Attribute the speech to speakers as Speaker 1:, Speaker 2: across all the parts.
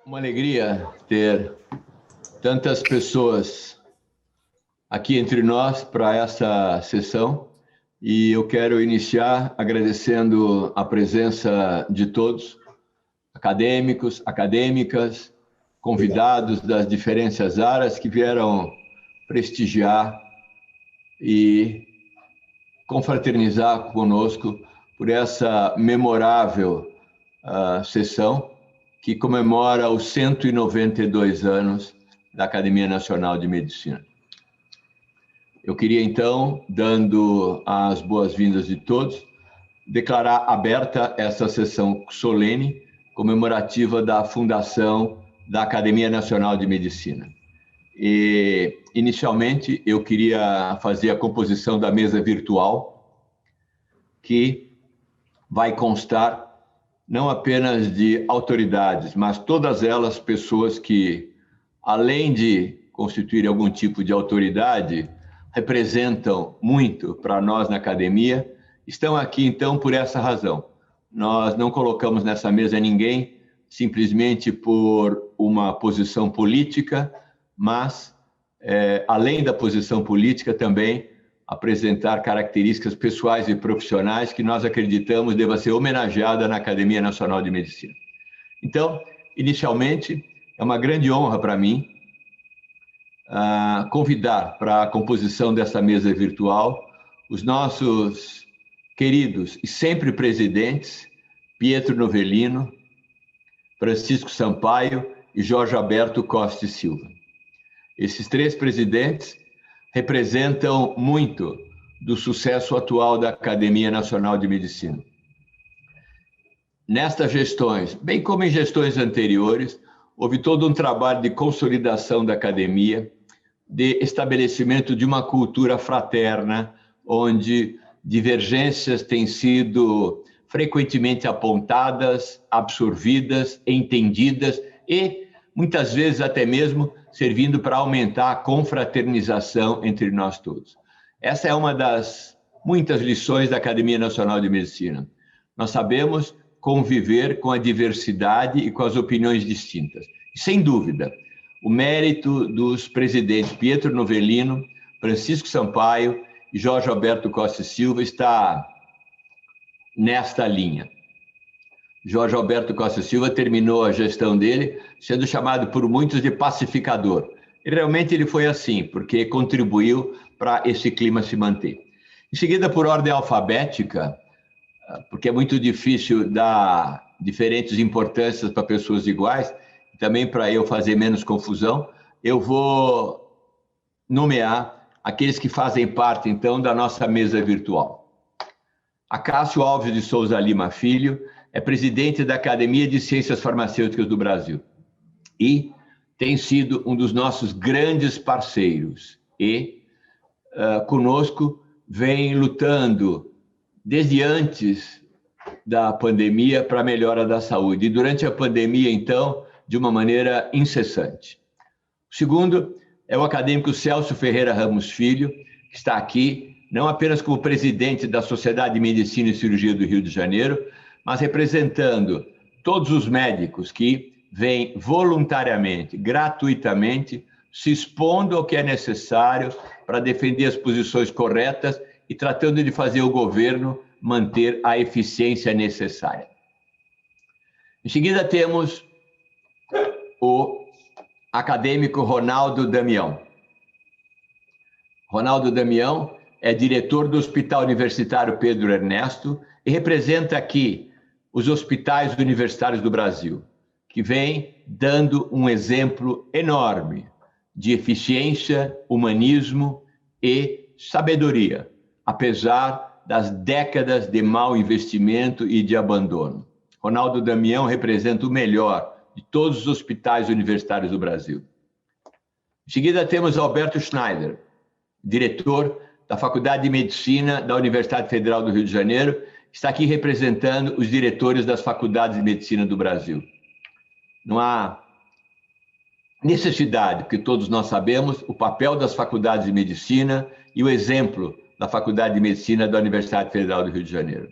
Speaker 1: Uma alegria ter tantas pessoas aqui entre nós para essa sessão e eu quero iniciar agradecendo a presença de todos, acadêmicos, acadêmicas, convidados das diferentes áreas que vieram prestigiar e confraternizar conosco por essa memorável sessão que comemora os 192 anos da Academia Nacional de Medicina. Eu queria, então, dando as boas-vindas de todos, declarar aberta essa sessão solene comemorativa da fundação da Academia Nacional de Medicina. E, inicialmente, eu queria fazer a composição da mesa virtual, que vai constar não apenas de autoridades, mas todas elas pessoas que, além de constituir algum tipo de autoridade, representam muito para nós na academia, estão aqui, então, por essa razão. Nós não colocamos nessa mesa ninguém simplesmente por uma posição política, mas, além da posição política, também apresentar características pessoais e profissionais que nós acreditamos deva ser homenageada na Academia Nacional de Medicina. Então, inicialmente, é uma grande honra para mim convidar para a composição dessa mesa virtual os nossos queridos e sempre presidentes, Pietro Novellino, Francisco Sampaio e Jorge Alberto Costa e Silva. Esses três presidentes representam muito do sucesso atual da Academia Nacional de Medicina. Nestas gestões, bem como em gestões anteriores, houve todo um trabalho de consolidação da academia, de estabelecimento de uma cultura fraterna, onde divergências têm sido frequentemente apontadas, absorvidas, entendidas e, muitas vezes, até mesmo servindo para aumentar a confraternização entre nós todos. Essa é uma das muitas lições da Academia Nacional de Medicina. Nós sabemos conviver com a diversidade e com as opiniões distintas. Sem dúvida, o mérito dos presidentes Pietro Novellino, Francisco Sampaio e Jorge Alberto Costa e Silva está nesta linha. Jorge Alberto Costa e Silva terminou a gestão dele sendo chamado por muitos de pacificador. E realmente ele foi assim, porque contribuiu para esse clima se manter. Em seguida, por ordem alfabética, porque é muito difícil dar diferentes importâncias para pessoas iguais, também para eu fazer menos confusão, eu vou nomear aqueles que fazem parte, então, da nossa mesa virtual. Acácio Alves de Souza Lima Filho é presidente da Academia de Ciências Farmacêuticas do Brasil e tem sido um dos nossos grandes parceiros e conosco vem lutando desde antes da pandemia para a melhora da saúde e durante a pandemia, então, de uma maneira incessante. O segundo é o acadêmico Celso Ferreira Ramos Filho, que está aqui não apenas como presidente da Sociedade de Medicina e Cirurgia do Rio de Janeiro, mas representando todos os médicos que vêm voluntariamente, gratuitamente, se expondo ao que é necessário para defender as posições corretas e tratando de fazer o governo manter a eficiência necessária. Em seguida, temos o acadêmico Ronaldo Damião. Ronaldo Damião é diretor do Hospital Universitário Pedro Ernesto e representa aqui os hospitais universitários do Brasil, que vem dando um exemplo enorme de eficiência, humanismo e sabedoria, apesar das décadas de mau investimento e de abandono. Ronaldo Damião representa o melhor de todos os hospitais universitários do Brasil. Em seguida, temos Alberto Schneider, diretor da Faculdade de Medicina da Universidade Federal do Rio de Janeiro, que está aqui representando os diretores das faculdades de medicina do Brasil. Não há necessidade, porque todos nós sabemos o papel das faculdades de medicina e o exemplo da Faculdade de Medicina da Universidade Federal do Rio de Janeiro.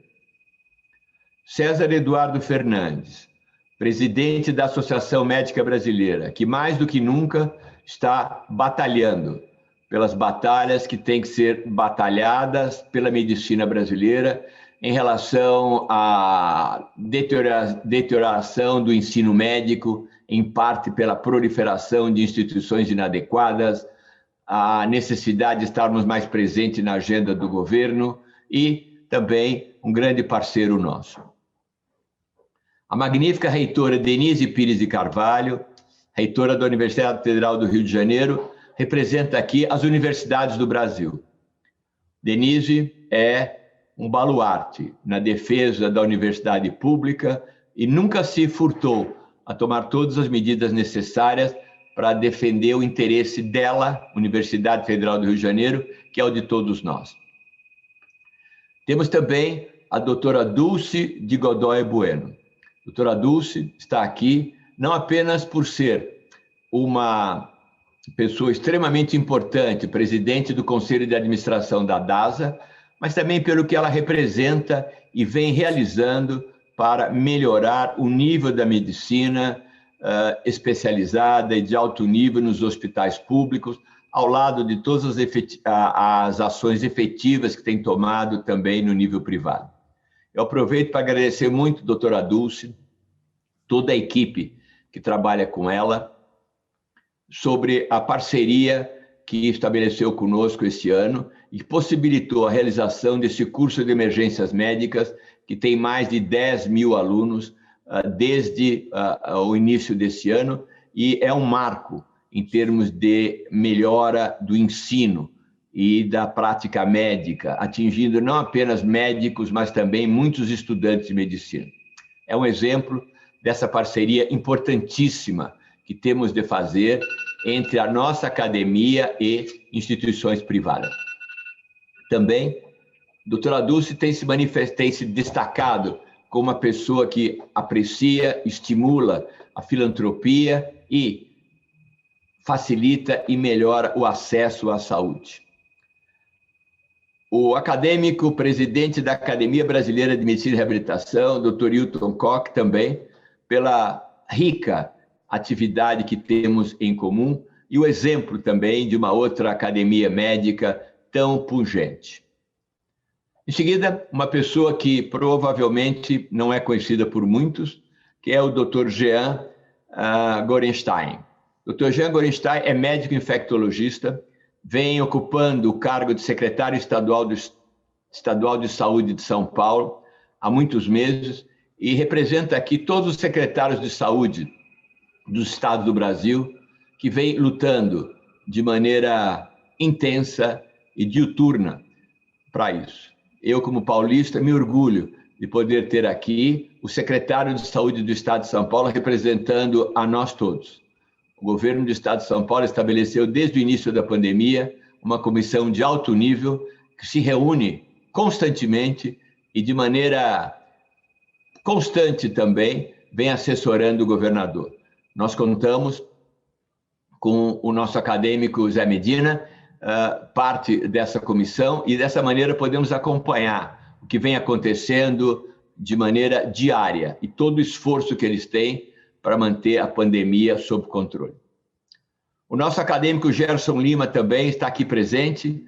Speaker 1: César Eduardo Fernandes, presidente da Associação Médica Brasileira, que mais do que nunca está batalhando pelas batalhas que têm que ser batalhadas pela medicina brasileira em relação à deterioração do ensino médico, em parte pela proliferação de instituições inadequadas, a necessidade de estarmos mais presentes na agenda do governo e também um grande parceiro nosso. A magnífica reitora Denise Pires de Carvalho, reitora da Universidade Federal do Rio de Janeiro, representa aqui as universidades do Brasil. Denise é um baluarte na defesa da universidade pública e nunca se furtou a tomar todas as medidas necessárias para defender o interesse dela, Universidade Federal do Rio de Janeiro, que é o de todos nós. Temos também a doutora Dulce de Godoy Bueno. A doutora Dulce está aqui não apenas por ser uma pessoa extremamente importante, presidente do Conselho de Administração da DASA, mas também pelo que ela representa e vem realizando para melhorar o nível da medicina especializada e de alto nível nos hospitais públicos, ao lado de todas as ações efetivas que tem tomado também no nível privado. Eu aproveito para agradecer muito a doutora Dulce, toda a equipe que trabalha com ela, sobre a parceria que estabeleceu conosco esse ano e possibilitou a realização desse curso de emergências médicas, que tem mais de 10 mil alunos desde o início desse ano, e é um marco em termos de melhora do ensino e da prática médica, atingindo não apenas médicos, mas também muitos estudantes de medicina. É um exemplo dessa parceria importantíssima que temos de fazer entre a nossa academia e instituições privadas. Também, a doutora Dulce tem se destacado como uma pessoa que aprecia, estimula a filantropia e facilita e melhora o acesso à saúde. O acadêmico presidente da Academia Brasileira de Medicina e Reabilitação, Dr. Hilton Koch, também, pela rica atividade que temos em comum e o exemplo também de uma outra academia médica tão pungente. Em seguida, uma pessoa que provavelmente não é conhecida por muitos, que é o Dr. Jean Gorenstein. O Dr. Jean Gorenstein é médico infectologista, vem ocupando o cargo de secretário estadual de Saúde de São Paulo há muitos meses e representa aqui todos os secretários de saúde dos estados do Brasil que vem lutando de maneira intensa e diuturna para isso. Eu, como paulista, me orgulho de poder ter aqui o secretário de Saúde do Estado de São Paulo representando a nós todos. O governo do Estado de São Paulo estabeleceu, desde o início da pandemia, uma comissão de alto nível que se reúne constantemente e de maneira constante também vem assessorando o governador. Nós contamos com o nosso acadêmico Zé Medina, parte dessa comissão, e dessa maneira podemos acompanhar o que vem acontecendo de maneira diária e todo o esforço que eles têm para manter a pandemia sob controle. O nosso acadêmico Gerson Lima também está aqui presente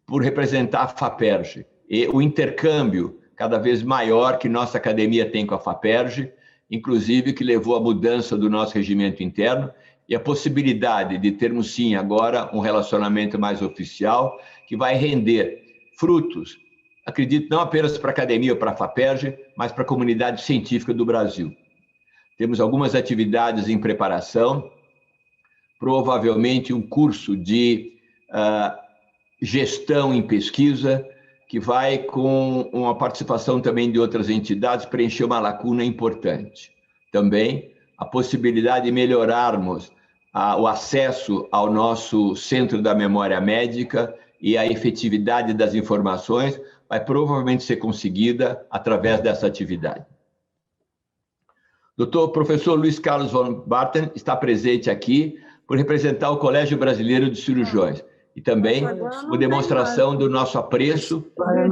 Speaker 1: por representar a FAPERJ e o intercâmbio cada vez maior que nossa academia tem com a FAPERJ, inclusive que levou à mudança do nosso regimento interno e a possibilidade de termos, sim, agora um relacionamento mais oficial que vai render frutos, acredito, não apenas para a academia ou para a FAPERJ, mas para a comunidade científica do Brasil. Temos algumas atividades em preparação, provavelmente um curso de gestão em pesquisa, que vai com uma participação também de outras entidades preencher uma lacuna importante. Também a possibilidade de melhorarmos o acesso ao nosso Centro da Memória Médica e a efetividade das informações vai provavelmente ser conseguida através dessa atividade. Doutor professor Luiz Carlos von Barten está presente aqui por representar o Colégio Brasileiro de Cirurgiões e também por demonstração do nosso apreço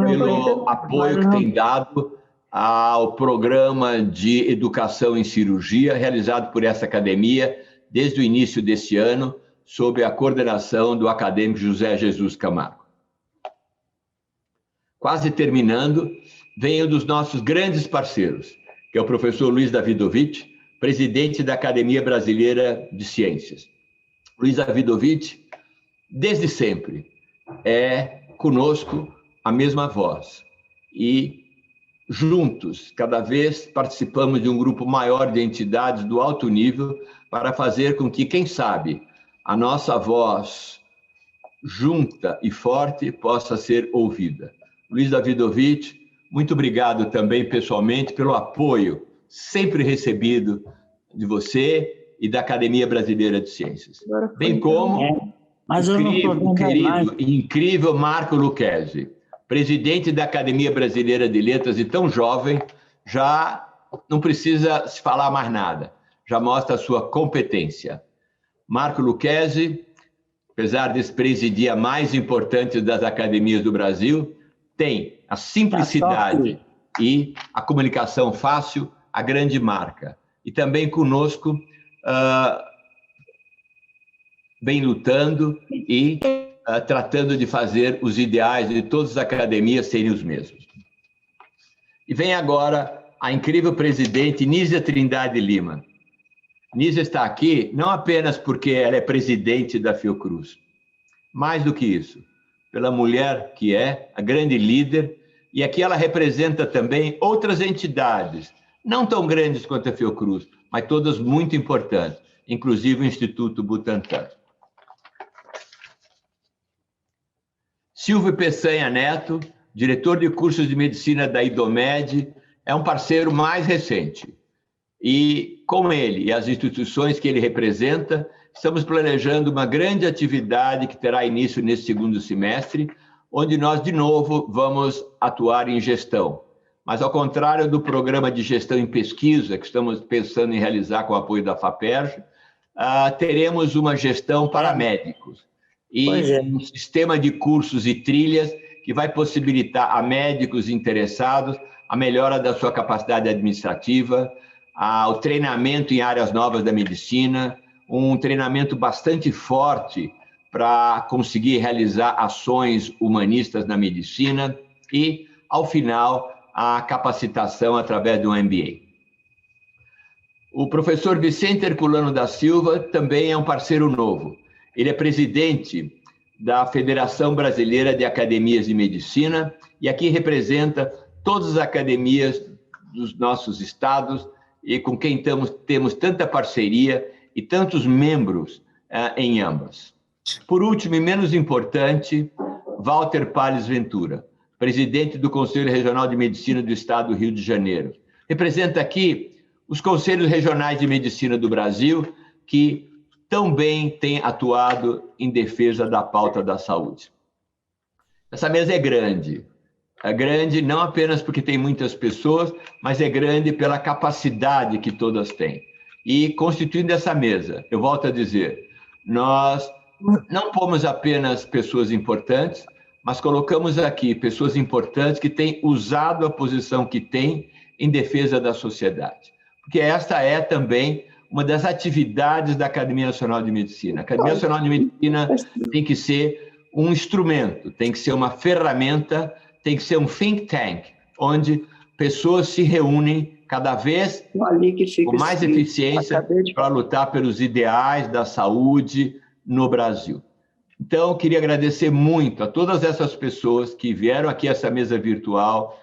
Speaker 1: pelo apoio que tem dado ao programa de educação em cirurgia realizado por essa academia desde o início desse ano, sob a coordenação do acadêmico José Jesus Camargo. Quase terminando, vem um dos nossos grandes parceiros, que é o professor Luiz Davidovich, presidente da Academia Brasileira de Ciências. Luiz Davidovich, desde sempre, é conosco a mesma voz. E juntos, cada vez participamos de um grupo maior de entidades do alto nível para fazer com que, quem sabe, a nossa voz junta e forte possa ser ouvida. Luiz Davidovich, muito obrigado também pessoalmente pelo apoio sempre recebido de você e da Academia Brasileira de Ciências, bem como o querido e incrível Marco Lucchesi, presidente da Academia Brasileira de Letras e tão jovem, já não precisa se falar mais nada, já mostra a sua competência. Marco Lucchesi, apesar de presidir a mais importante das academias do Brasil, tem a simplicidade e a comunicação fácil, a grande marca. E também conosco, vem lutando e tratando de fazer os ideais de todas as academias serem os mesmos. E vem agora a incrível presidente Nízia Trindade Lima. Nízia está aqui não apenas porque ela é presidente da Fiocruz, mais do que isso, pela mulher que é, a grande líder, e aqui ela representa também outras entidades, não tão grandes quanto a Fiocruz, mas todas muito importantes, inclusive o Instituto Butantan. Silvio Peçanha Neto, diretor de cursos de medicina da IDOMED, é um parceiro mais recente. E com ele e as instituições que ele representa, estamos planejando uma grande atividade que terá início nesse segundo semestre, onde nós, de novo, vamos atuar em gestão. Mas, ao contrário do programa de gestão em pesquisa, que estamos pensando em realizar com o apoio da FAPERJ, teremos uma gestão para médicos. E um sistema de cursos e trilhas que vai possibilitar a médicos interessados a melhora da sua capacidade administrativa, o treinamento em áreas novas da medicina, um treinamento bastante forte para conseguir realizar ações humanistas na medicina e, ao final, a capacitação através do MBA. O professor Vicente Herculano da Silva também é um parceiro novo. Ele é presidente da Federação Brasileira de Academias de Medicina e aqui representa todas as academias dos nossos estados e com quem temos tanta parceria e tantos membros em ambas. Por último, e menos importante, Walter Palles Ventura, presidente do Conselho Regional de Medicina do Estado do Rio de Janeiro. Representa aqui os Conselhos Regionais de Medicina do Brasil, que tão bem têm atuado em defesa da pauta da saúde. Essa mesa é grande. É grande não apenas porque tem muitas pessoas, mas é grande pela capacidade que todas têm. E, constituindo essa mesa, eu volto a dizer, nós não pomos apenas pessoas importantes, mas colocamos aqui pessoas importantes que têm usado a posição que têm em defesa da sociedade. Porque esta é também uma das atividades da Academia Nacional de Medicina. A Academia Nacional de Medicina tem que ser um instrumento, tem que ser uma ferramenta, tem que ser um think tank, onde pessoas se reúnem cada vez com mais eficiência para lutar pelos ideais da saúde no Brasil. Então, eu queria agradecer muito a todas essas pessoas que vieram aqui a essa mesa virtual,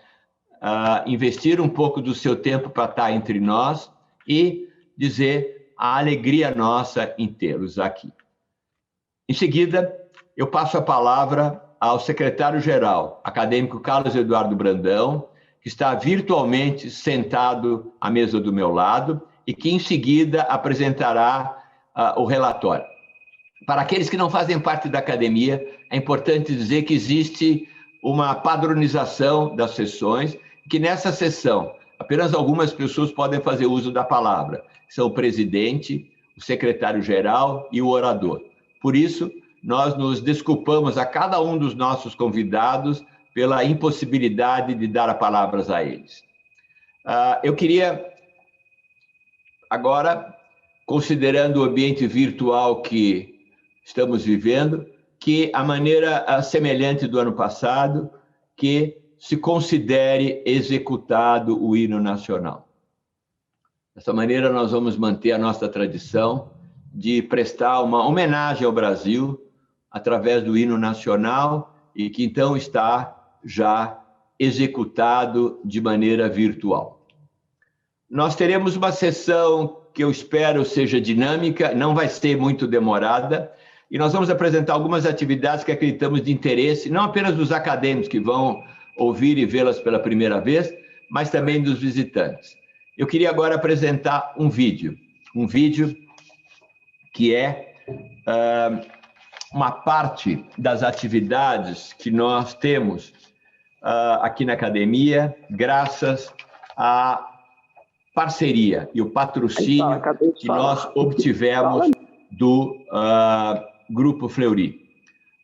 Speaker 1: investir um pouco do seu tempo para estar entre nós e dizer a alegria nossa em tê-los aqui. Em seguida, eu passo a palavra ao secretário-geral, acadêmico Carlos Eduardo Brandão, que está virtualmente sentado à mesa do meu lado e que, em seguida, apresentará o relatório. Para aqueles que não fazem parte da academia, é importante dizer que existe uma padronização das sessões, que nessa sessão, apenas algumas pessoas podem fazer uso da palavra. São o presidente, o secretário-geral e o orador. Por isso, nós nos desculpamos a cada um dos nossos convidados pela impossibilidade de dar a palavra a eles. Eu queria, agora, considerando o ambiente virtual que estamos vivendo, que a maneira semelhante do ano passado, que se considere executado o hino nacional. Dessa maneira, nós vamos manter a nossa tradição de prestar uma homenagem ao Brasil através do hino nacional e que então está já executado de maneira virtual. Nós teremos uma sessão que eu espero seja dinâmica, não vai ser muito demorada, e nós vamos apresentar algumas atividades que acreditamos de interesse, não apenas dos acadêmicos que vão ouvir e vê-las pela primeira vez, mas também dos visitantes. Eu queria agora apresentar um vídeo que é uma parte das atividades que nós temos aqui na academia, graças à parceria e o patrocínio que nós obtivemos do Grupo Fleury.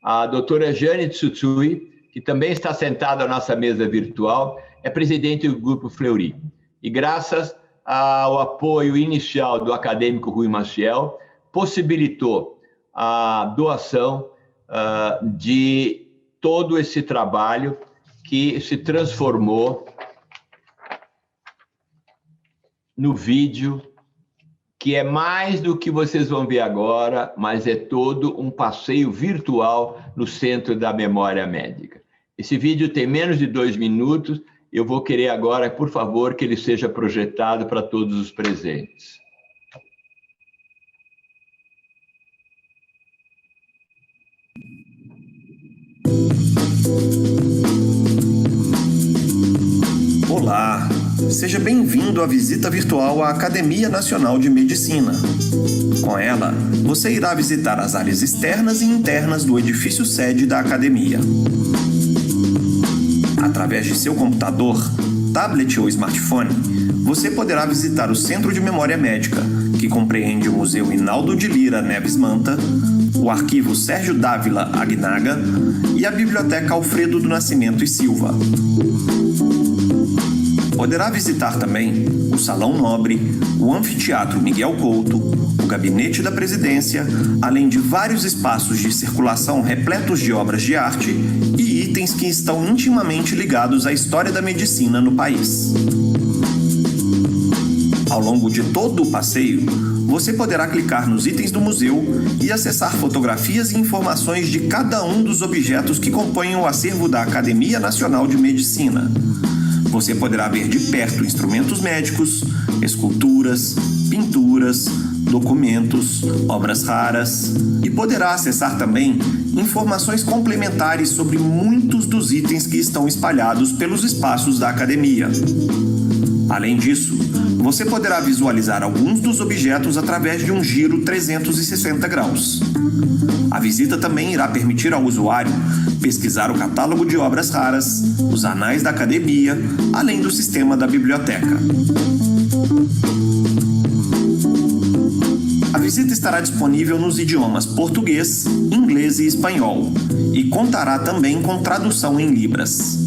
Speaker 1: A doutora Jane Tsutsui, que também está sentada à nossa mesa virtual, é presidente do Grupo Fleury. E graças ao apoio inicial do acadêmico Rui Maciel, possibilitou a doação de todo esse trabalho que se transformou no vídeo, que é mais do que vocês vão ver agora, mas é todo um passeio virtual no Centro da Memória Médica. Esse vídeo tem menos de 2 minutos, eu vou querer agora, por favor, que ele seja projetado para todos os presentes.
Speaker 2: Olá, seja bem-vindo à visita virtual à Academia Nacional de Medicina. Com ela, você irá visitar as áreas externas e internas do edifício sede da academia. Através de seu computador, tablet ou smartphone, você poderá visitar o Centro de Memória Médica, que compreende o Museu Hinaldo de Lira Neves Manta, o Arquivo Sérgio Dávila Agnaga e a Biblioteca Alfredo do Nascimento e Silva. Poderá visitar também o Salão Nobre, o Anfiteatro Miguel Couto, o Gabinete da Presidência, além de vários espaços de circulação repletos de obras de arte e itens que estão intimamente ligados à história da medicina no país. Ao longo de todo o passeio, você poderá clicar nos itens do museu e acessar fotografias e informações de cada um dos objetos que compõem o acervo da Academia Nacional de Medicina. Você poderá ver de perto instrumentos médicos, esculturas, pinturas, documentos, obras raras e poderá acessar também informações complementares sobre muitos dos itens que estão espalhados pelos espaços da academia. Além disso, você poderá visualizar alguns dos objetos através de um giro 360 graus. A visita também irá permitir ao usuário pesquisar o catálogo de obras raras, os anais da academia, além do sistema da biblioteca. A visita estará disponível nos idiomas português, inglês e espanhol, e contará também com tradução em libras.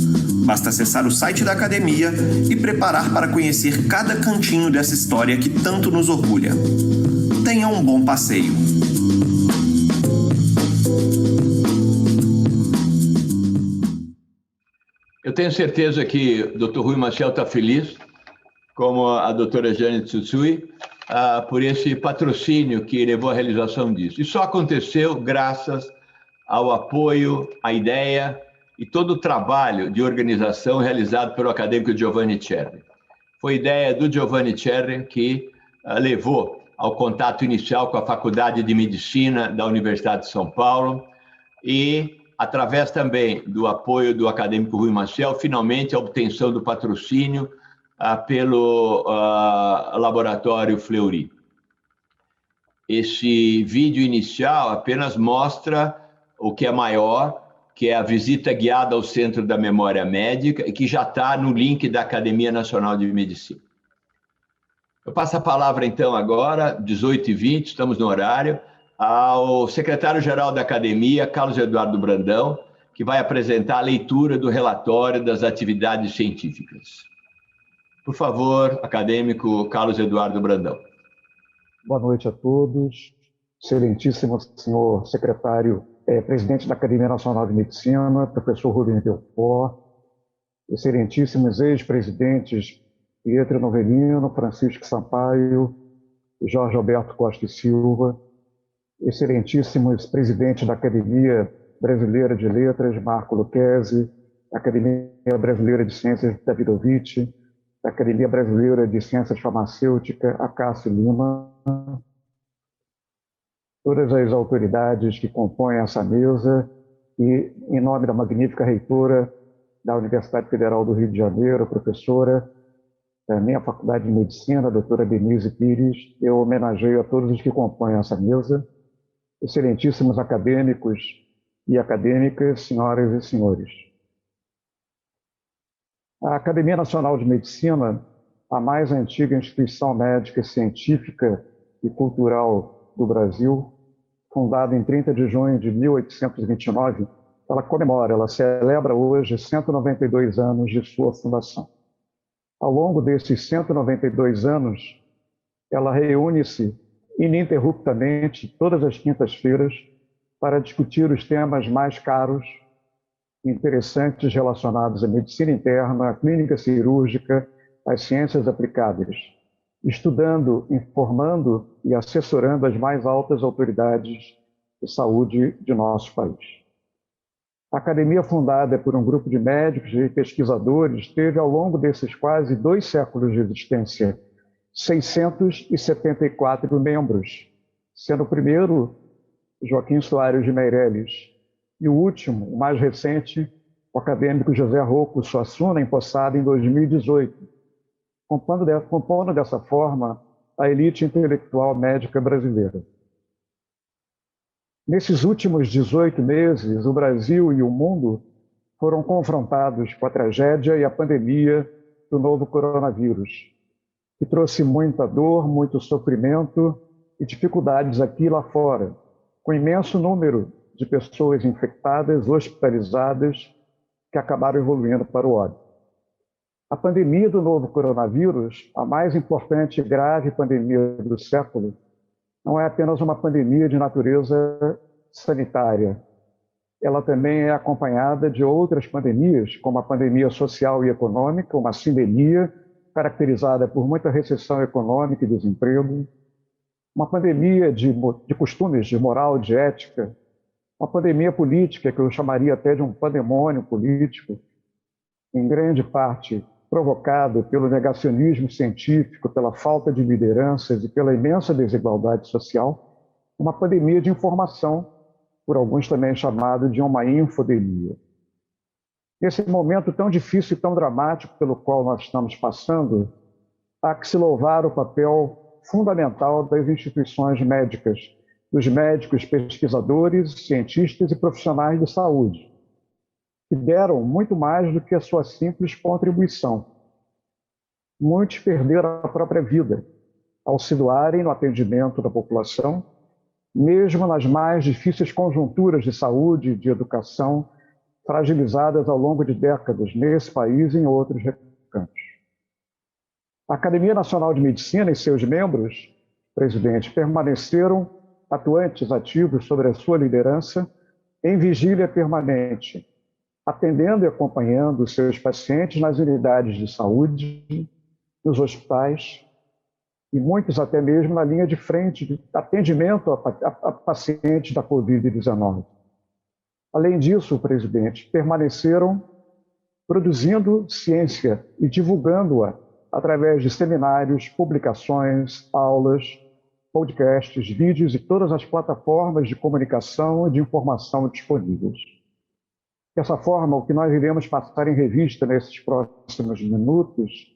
Speaker 2: Basta acessar o site da academia e preparar para conhecer cada cantinho dessa história que tanto nos orgulha. Tenha um bom passeio!
Speaker 1: Eu tenho certeza que o Dr. Rui Maciel está feliz, como a doutora Jane Tsutsui, por esse patrocínio que levou à realização disso. E só aconteceu graças ao apoio, à ideia e todo o trabalho de organização realizado pelo acadêmico Giovanni Cerri. Foi ideia do Giovanni Cerri que levou ao contato inicial com a Faculdade de Medicina da Universidade de São Paulo e, através também do apoio do acadêmico Rui Maciel, finalmente a obtenção do patrocínio pelo Laboratório Fleury. Esse vídeo inicial apenas mostra o que é maior, que é a visita guiada ao Centro da Memória Médica, e que já está no link da Academia Nacional de Medicina. Eu passo a palavra, então, agora, 18h20, estamos no horário, ao secretário-geral da Academia, Carlos Eduardo Brandão, que vai apresentar a leitura do relatório das atividades científicas. Por favor, acadêmico Carlos Eduardo Brandão.
Speaker 3: Boa noite a todos. Excelentíssimo senhor secretário, presidente da Academia Nacional de Medicina, professor Rubens Belfort, excelentíssimos ex-presidentes Pietro Novelino, Francisco Sampaio, Jorge Alberto Costa e Silva, excelentíssimos presidentes da Academia Brasileira de Letras, Marco Lucchesi, da Academia Brasileira de Ciências Davidovich, da Academia Brasileira de Ciências Farmacêuticas, Acácio Lima, todas as autoridades que compõem essa mesa e, em nome da magnífica reitora da Universidade Federal do Rio de Janeiro, professora da minha Faculdade de Medicina, a doutora Denise Pires, eu homenageio a todos os que compõem essa mesa, excelentíssimos acadêmicos e acadêmicas, senhoras e senhores. A Academia Nacional de Medicina, a mais antiga instituição médica, científica e cultural do Brasil, fundada em 30 de junho de 1829, ela celebra hoje 192 anos de sua fundação. Ao longo desses 192 anos, ela reúne-se ininterruptamente todas as quintas-feiras para discutir os temas mais caros e interessantes relacionados à medicina interna, à clínica cirúrgica, às ciências aplicadas, estudando, informando e assessorando as mais altas autoridades de saúde de nosso país. A academia, fundada por um grupo de médicos e pesquisadores, teve, ao longo desses quase 2 séculos de existência, 674 membros, sendo o primeiro Joaquim Soares de Meireles e o último, o mais recente, o acadêmico José Rocco Suassuna, empossado em 2018, compondo dessa forma a elite intelectual médica brasileira. Nesses últimos 18 meses, o Brasil e o mundo foram confrontados com a tragédia e a pandemia do novo coronavírus, que trouxe muita dor, muito sofrimento e dificuldades aqui e lá fora, com imenso número de pessoas infectadas, hospitalizadas, que acabaram evoluindo para o óbito. A pandemia do novo coronavírus, a mais importante e grave pandemia do século, não é apenas uma pandemia de natureza sanitária. Ela também é acompanhada de outras pandemias, como a pandemia social e econômica, uma sindemia caracterizada por muita recessão econômica e desemprego, uma pandemia de costumes, de moral, de ética, uma pandemia política, que eu chamaria até de um pandemônio político, em grande parte provocado pelo negacionismo científico, pela falta de lideranças e pela imensa desigualdade social, uma pandemia de informação, por alguns também chamado de uma infodemia. Nesse momento tão difícil e tão dramático pelo qual nós estamos passando, há que se louvar o papel fundamental das instituições médicas, dos médicos, pesquisadores, cientistas e profissionais de saúde, que deram muito mais do que a sua simples contribuição. Muitos perderam a própria vida ao se doarem no atendimento da população, mesmo nas mais difíceis conjunturas de saúde e de educação fragilizadas ao longo de décadas nesse país e em outros recantos. A Academia Nacional de Medicina e seus membros, presidente, permaneceram atuantes, ativos sobre a sua liderança, em vigília permanente, atendendo e acompanhando os seus pacientes nas unidades de saúde, nos hospitais, e muitos até mesmo na linha de frente de atendimento a pacientes da Covid-19. Além disso, presidente, permaneceram produzindo ciência e divulgando-a através de seminários, publicações, aulas, podcasts, vídeos e todas as plataformas de comunicação e de informação disponíveis. Dessa forma, o que nós iremos passar em revista nesses próximos minutos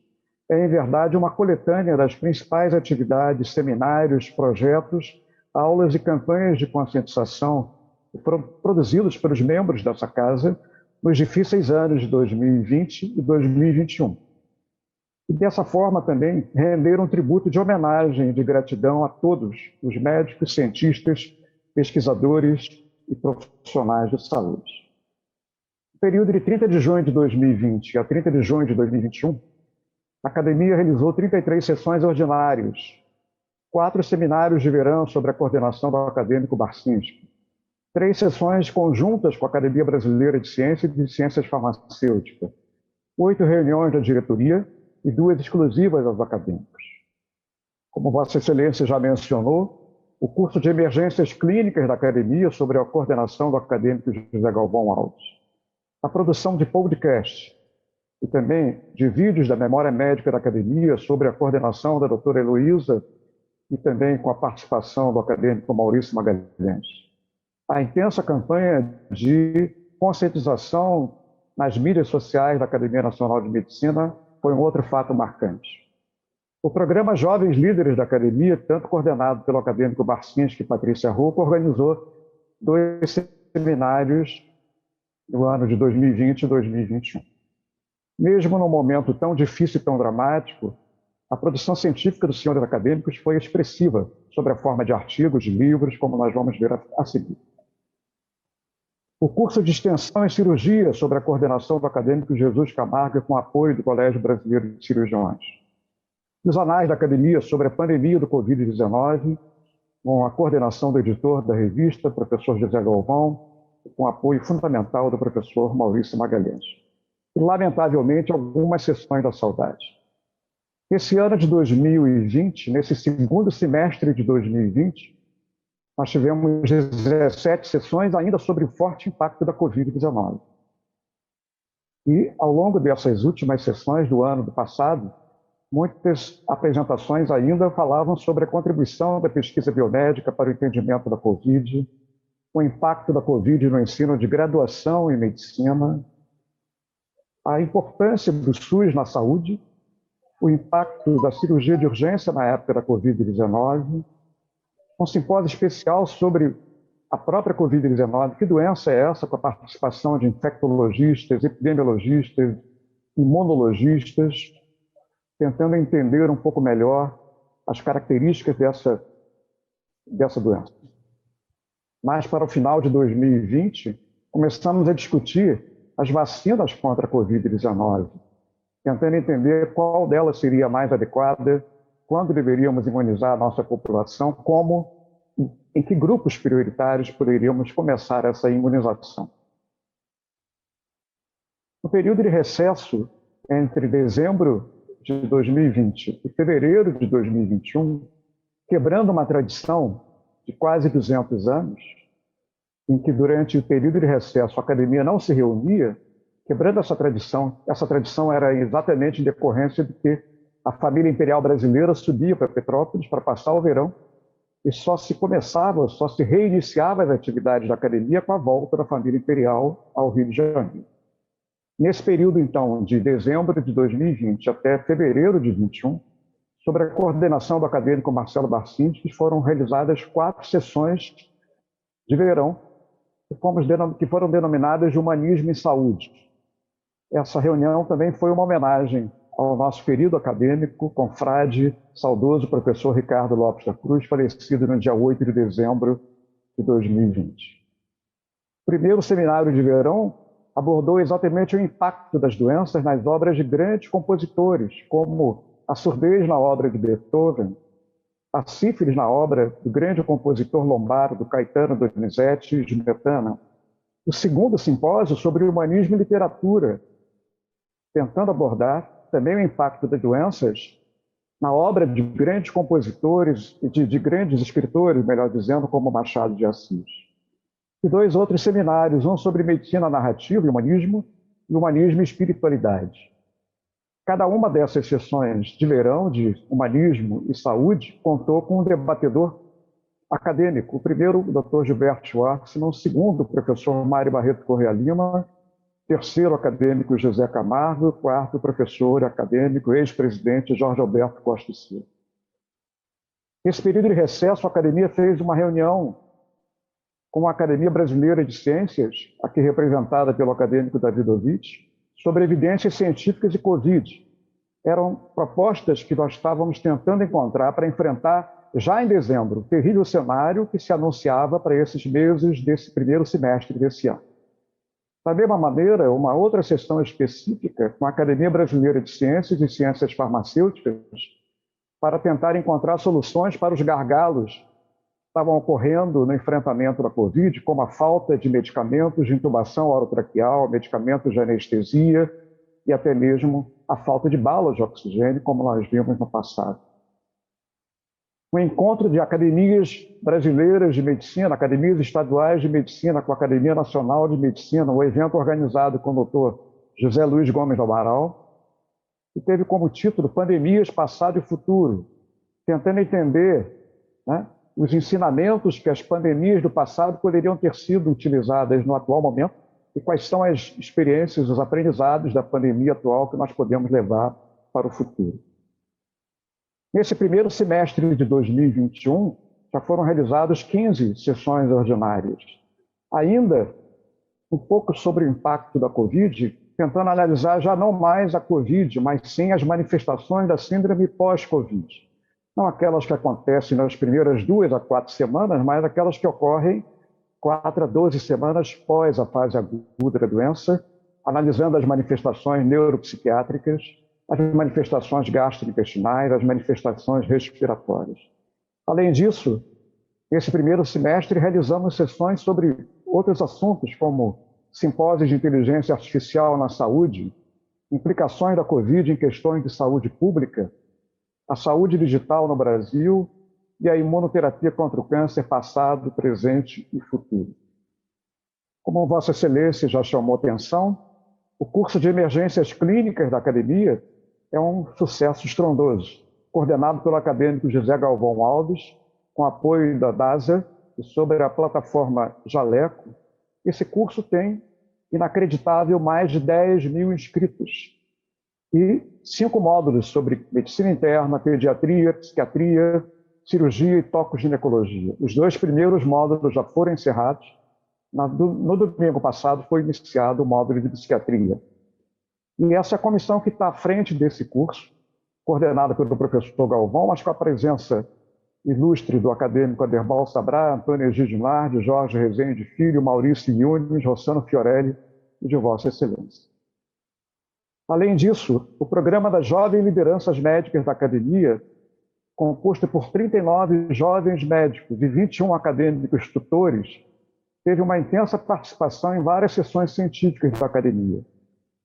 Speaker 3: é, em verdade, uma coletânea das principais atividades, seminários, projetos, aulas e campanhas de conscientização produzidos pelos membros dessa casa nos difíceis anos de 2020 e 2021. E dessa forma também render um tributo de homenagem e de gratidão a todos os médicos, cientistas, pesquisadores e profissionais de saúde. No período de 30 de junho de 2020 a 30 de junho de 2021, A academia realizou 33 sessões ordinárias, 4 seminários de verão sobre a coordenação do acadêmico Barcinski, 3 sessões conjuntas com a Academia Brasileira de Ciência e de Ciências Farmacêuticas, 8 reuniões da diretoria e 2 exclusivas aos acadêmicos. Como Vossa Excelência já mencionou, o curso de emergências clínicas da academia sobre a coordenação do acadêmico José Galvão Alves, a produção de podcast e também de vídeos da memória médica da academia sobre a coordenação da doutora Heloísa e também com a participação do acadêmico Maurício Magalhães. A intensa campanha de conscientização nas mídias sociais da Academia Nacional de Medicina foi um outro fato marcante. O programa Jovens Líderes da Academia, tanto coordenado pelo acadêmico Barcinski e Patrícia Rocco, organizou 2 seminários no ano de 2020 e 2021. Mesmo num momento tão difícil e tão dramático, a produção científica dos senhores acadêmicos foi expressiva sobre a forma de artigos, de livros, como nós vamos ver a seguir. O curso de extensão em cirurgia sobre a coordenação do acadêmico Jesus Camargo com apoio do Colégio Brasileiro de Cirurgiões. Os anais da academia sobre a pandemia do Covid-19, com a coordenação do editor da revista, professor José Galvão, com apoio fundamental do professor Maurício Magalhães. E, lamentavelmente, algumas sessões da saudade. Esse ano de 2020, nesse segundo semestre de 2020, nós tivemos 17 sessões ainda sobre o forte impacto da Covid-19. E, ao longo dessas últimas sessões do ano do passado, muitas apresentações ainda falavam sobre a contribuição da pesquisa biomédica para o entendimento da Covid, o impacto da Covid no ensino de graduação em medicina, a importância do SUS na saúde, o impacto da cirurgia de urgência na época da Covid-19, um simpósio especial sobre a própria Covid-19, que doença é essa, com a participação de infectologistas, epidemiologistas, imunologistas, tentando entender um pouco melhor as características dessa doença. Mas, para o final de 2020, começamos a discutir as vacinas contra a Covid-19, tentando entender qual delas seria mais adequada, quando deveríamos imunizar a nossa população, em que grupos prioritários poderíamos começar essa imunização. No período de recesso entre dezembro de 2020 e fevereiro de 2021, quebrando uma tradição de quase 200 anos, em que durante o período de recesso a academia não se reunia, quebrando essa tradição era exatamente em decorrência de que a família imperial brasileira subia para Petrópolis para passar o verão e só se reiniciava as atividades da academia com a volta da família imperial ao Rio de Janeiro. Nesse período, então, de dezembro de 2020 até fevereiro de 2021, sob a coordenação do acadêmico Marcelo Barcinski, foram realizadas 4 sessões de verão que foram denominadas de Humanismo em Saúde. Essa reunião também foi uma homenagem ao nosso querido acadêmico, confrade, saudoso professor Ricardo Lopes da Cruz, falecido no dia 8 de dezembro de 2020. O primeiro seminário de verão abordou exatamente o impacto das doenças nas obras de grandes compositores, como a surdez na obra de Beethoven, a sífilis na obra do grande compositor lombardo Caetano Donizetti de Smetana. O segundo simpósio sobre humanismo e literatura, tentando abordar também o impacto das doenças na obra de grandes compositores e de grandes escritores, melhor dizendo, como Machado de Assis. E 2 outros seminários, um sobre medicina narrativa e humanismo e espiritualidade. Cada uma dessas sessões de verão de humanismo e saúde contou com um debatedor acadêmico. O primeiro, o Dr. Gilberto Schwartzman, o segundo, o professor Mário Barreto Correa Lima, terceiro, acadêmico José Camargo, quarto, professor acadêmico, ex-presidente Jorge Alberto Costa e Silva. Nesse período de recesso, a academia fez uma reunião com a Academia Brasileira de Ciências, aqui representada pelo acadêmico Davidovich, sobre evidências científicas de Covid. Eram propostas que nós estávamos tentando encontrar para enfrentar, já em dezembro, o terrível cenário que se anunciava para esses meses desse primeiro semestre desse ano. Da mesma maneira, uma outra sessão específica com a Academia Brasileira de Ciências e Ciências Farmacêuticas para tentar encontrar soluções para os gargalos que estavam ocorrendo no enfrentamento da Covid, como a falta de medicamentos de intubação orotraqueal, medicamentos de anestesia e até mesmo a falta de balas de oxigênio, como nós vimos no passado. O encontro de academias brasileiras de medicina, academias estaduais de medicina com a Academia Nacional de Medicina, um evento organizado com o Dr. José Luiz Gomes do Amaral, que teve como título Pandemias, Passado e Futuro, tentando entender, né, os ensinamentos que as pandemias do passado poderiam ter sido utilizadas no atual momento e quais são as experiências, os aprendizados da pandemia atual que nós podemos levar para o futuro. Nesse primeiro semestre de 2021, já foram realizadas 15 sessões ordinárias. Ainda um pouco sobre o impacto da Covid, tentando analisar já não mais a Covid, mas sim as manifestações da síndrome pós-Covid. Não aquelas que acontecem nas primeiras 2 a 4 semanas, mas aquelas que ocorrem 4 a 12 semanas pós a fase aguda da doença, analisando as manifestações neuropsiquiátricas, as manifestações gastrointestinais, as manifestações respiratórias. Além disso, nesse primeiro semestre, realizamos sessões sobre outros assuntos, como simpósios de inteligência artificial na saúde, implicações da Covid em questões de saúde pública, a saúde digital no Brasil e a imunoterapia contra o câncer passado, presente e futuro. Como Vossa Excelência já chamou atenção, o curso de emergências clínicas da Academia é um sucesso estrondoso, coordenado pelo acadêmico José Galvão Alves, com apoio da DASA e sobre a plataforma Jaleco. Esse curso tem, inacreditável, mais de 10 mil inscritos e 5 módulos sobre medicina interna, pediatria, psiquiatria, cirurgia e tocoginecologia. Os 2 primeiros módulos já foram encerrados. No domingo passado foi iniciado o módulo de psiquiatria. E essa é a comissão que está à frente desse curso, coordenada pelo professor Galvão, mas com a presença ilustre do acadêmico Aderbal Sabrá, Antônio Egídio Nardi, Jorge Rezende Filho, Maurício Yunes, Rossano Fiorelli e de Vossa Excelência. Além disso, o programa das Jovens Lideranças Médicas da Academia, composto por 39 jovens médicos e 21 acadêmicos tutores, teve uma intensa participação em várias sessões científicas da Academia.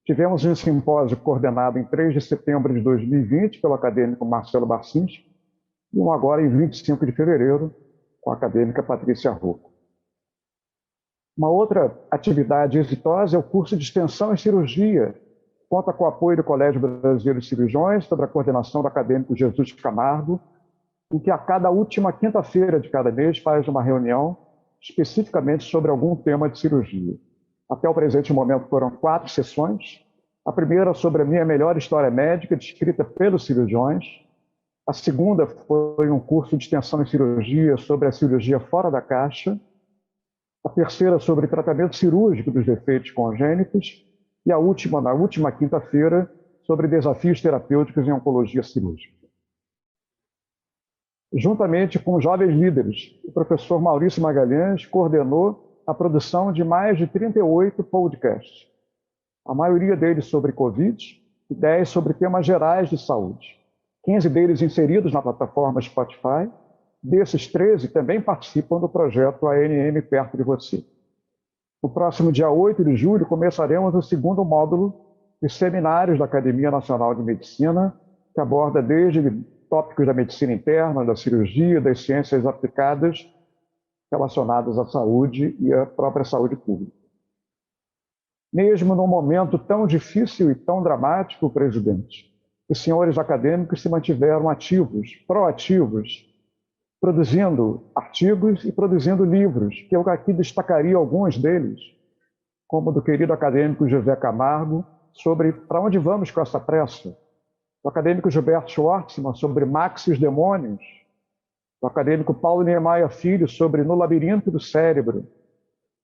Speaker 3: Tivemos um simpósio coordenado em 3 de setembro de 2020 pelo acadêmico Marcelo Barcinski e um agora em 25 de fevereiro com a acadêmica Patrícia Rocco. Uma outra atividade exitosa é o curso de extensão em cirurgia. Conta com o apoio do Colégio Brasileiro de Cirurgiões, sob a coordenação do acadêmico Jesus Camargo, em que a cada última quinta-feira de cada mês faz uma reunião especificamente sobre algum tema de cirurgia. Até o presente momento foram 4 sessões. A primeira sobre a minha melhor história médica, descrita pelos cirurgiões. A segunda foi um curso de extensão em cirurgia sobre a cirurgia fora da caixa. A terceira sobre tratamento cirúrgico dos defeitos congênitos. E a última, na última quinta-feira, sobre desafios terapêuticos em oncologia cirúrgica. Juntamente com jovens líderes, o professor Maurício Magalhães coordenou a produção de mais de 38 podcasts, a maioria deles sobre Covid e 10 sobre temas gerais de saúde. 15 deles inseridos na plataforma Spotify, desses 13 também participam do projeto ANM Perto de Você. No próximo dia 8 de julho, começaremos o segundo módulo de seminários da Academia Nacional de Medicina, que aborda desde tópicos da medicina interna, da cirurgia, das ciências aplicadas, relacionados à saúde e à própria saúde pública. Mesmo num momento tão difícil e tão dramático, presidente, os senhores acadêmicos se mantiveram ativos, proativos, produzindo artigos e produzindo livros, que eu aqui destacaria alguns deles, como do querido acadêmico José Camargo, sobre para onde vamos com essa pressa, do acadêmico Gilberto Schwartzman, sobre Max e os Demônios, do acadêmico Paulo Niemeyer Filho, sobre No Labirinto do Cérebro,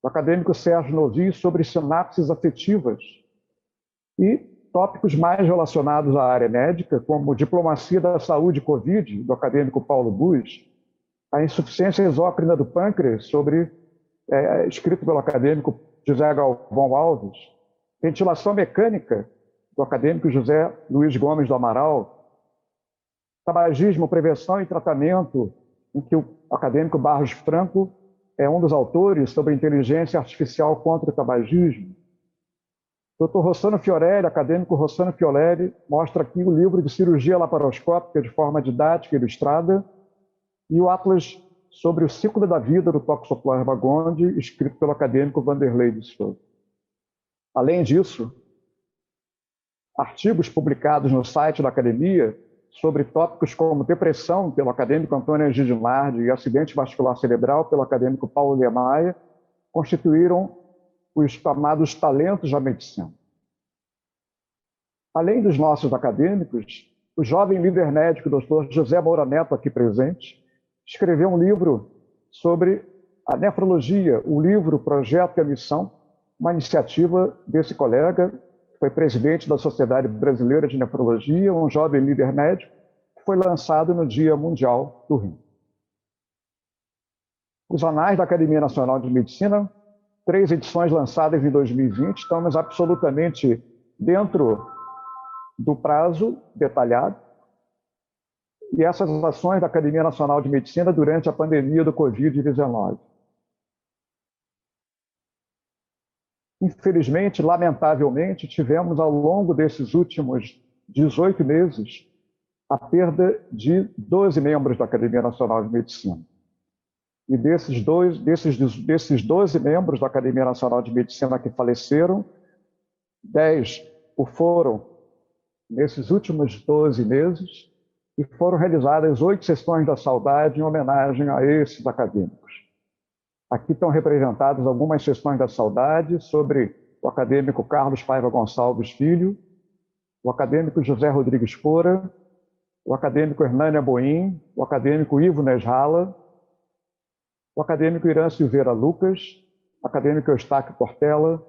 Speaker 3: do acadêmico Sérgio Novi, sobre sinapses afetivas, e tópicos mais relacionados à área médica, como Diplomacia da Saúde Covid, do acadêmico Paulo Bus, a insuficiência exócrina do pâncreas, escrito pelo acadêmico José Galvão Alves, ventilação mecânica, do acadêmico José Luiz Gomes do Amaral, tabagismo, prevenção e tratamento, em que o acadêmico Barros Franco é um dos autores sobre inteligência artificial contra o tabagismo. Dr. Rossano Fiorelli, acadêmico Rossano Fiorelli, mostra aqui o livro de cirurgia laparoscópica de forma didática e ilustrada e o atlas sobre o ciclo da vida do Toxoplasma gondii, escrito pelo acadêmico Vanderlei de Souza. Além disso, artigos publicados no site da academia sobre tópicos como depressão, pelo acadêmico Antônio Giginardi, e acidente vascular cerebral, pelo acadêmico Paulo Lemaia, constituíram os chamados talentos da medicina. Além dos nossos acadêmicos, o jovem líder médico, Dr. José Moura Neto, aqui presente, escreveu um livro sobre a nefrologia, o livro Projeto e a Missão, uma iniciativa desse colega, que foi presidente da Sociedade Brasileira de Nefrologia, um jovem líder médico, que foi lançado no Dia Mundial do Rim. Os anais da Academia Nacional de Medicina, 3 edições lançadas em 2020, estamos absolutamente dentro do prazo detalhado, e essas ações da Academia Nacional de Medicina durante a pandemia do Covid-19. Infelizmente, lamentavelmente, tivemos ao longo desses últimos 18 meses a perda de 12 membros da Academia Nacional de Medicina. E desses 12 membros da Academia Nacional de Medicina que faleceram, 10 o foram nesses últimos 12 meses, e foram realizadas 8 sessões da saudade em homenagem a esses acadêmicos. Aqui estão representadas algumas sessões da saudade sobre o acadêmico Carlos Paiva Gonçalves Filho, o acadêmico José Rodrigues Fora, o acadêmico Hernânia Boim, o acadêmico Ivo Nesrala, o acadêmico Irã Silveira Lucas, o acadêmico Eustáquio Portela,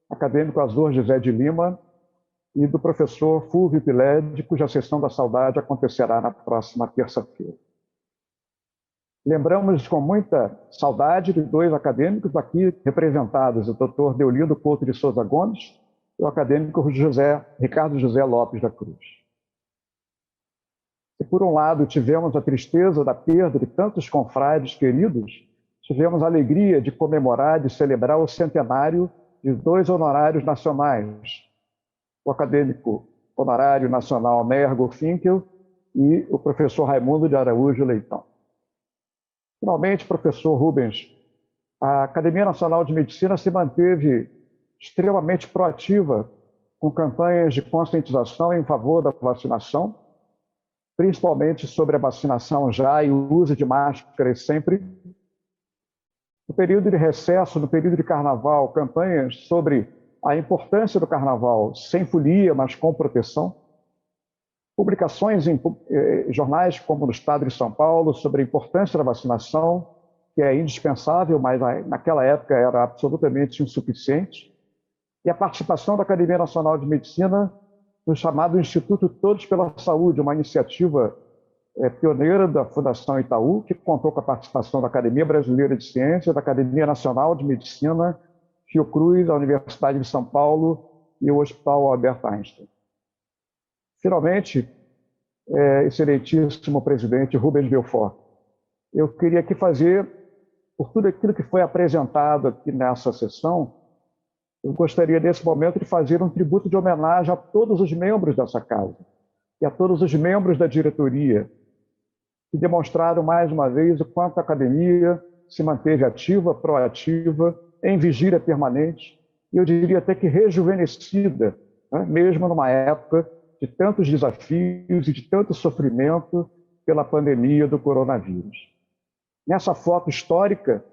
Speaker 3: o acadêmico Azor José de Lima e do professor Fulvio Piled, cuja sessão da saudade acontecerá na próxima terça-feira. Lembramos com muita saudade de 2 acadêmicos aqui representados, o Dr. Deolindo Couto de Souza Gomes e o acadêmico Ricardo José Lopes da Cruz. Se, por um lado, tivemos a tristeza da perda de tantos confrades queridos, tivemos a alegria de comemorar, de celebrar o centenário de 2 honorários nacionais, o acadêmico honorário nacional Mergo Finkel e o professor Raimundo de Araújo Leitão. Finalmente, professor Rubens, a Academia Nacional de Medicina se manteve extremamente proativa com campanhas de conscientização em favor da vacinação, principalmente sobre a vacinação já e o uso de máscaras sempre. No período de recesso, no período de carnaval, campanhas sobre a importância do carnaval sem folia, mas com proteção. Publicações em jornais como no Estado de São Paulo sobre a importância da vacinação, que é indispensável, mas naquela época era absolutamente insuficiente. E a participação da Academia Nacional de Medicina no chamado Instituto Todos pela Saúde, uma iniciativa pioneira da Fundação Itaú, que contou com a participação da Academia Brasileira de Ciências, da Academia Nacional de Medicina, Fiocruz, a Universidade de São Paulo e o Hospital Albert Einstein. Finalmente, excelentíssimo presidente Rubens Belfort, eu queria aqui fazer, por tudo aquilo que foi apresentado aqui nessa sessão, eu gostaria nesse momento de fazer um tributo de homenagem a todos os membros dessa casa e a todos os membros da diretoria, que demonstraram mais uma vez o quanto a academia se manteve ativa, proativa, em vigília permanente, e eu diria até que rejuvenescida, né? Mesmo numa época de tantos desafios e de tanto sofrimento pela pandemia do coronavírus. Nessa foto histórica,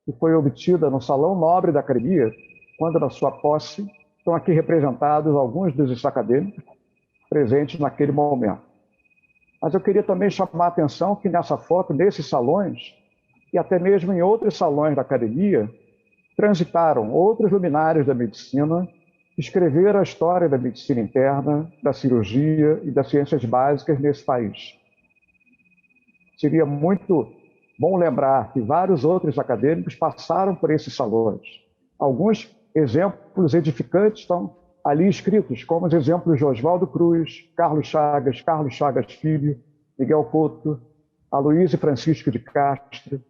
Speaker 3: que foi obtida no Salão Nobre da Academia, quando na sua posse, estão aqui representados alguns dos acadêmicos presentes naquele momento. Mas eu queria também chamar a atenção que nessa foto, nesses salões, e até mesmo em outros salões da academia, transitaram outros luminares da medicina, que escreveram a história da medicina interna, da cirurgia e das ciências básicas nesse país. Seria muito bom lembrar que vários outros acadêmicos passaram por esses salões. Alguns exemplos edificantes estão ali escritos, como os exemplos de Oswaldo Cruz, Carlos Chagas Filho, Miguel Couto, Aloysio Francisco de Castro,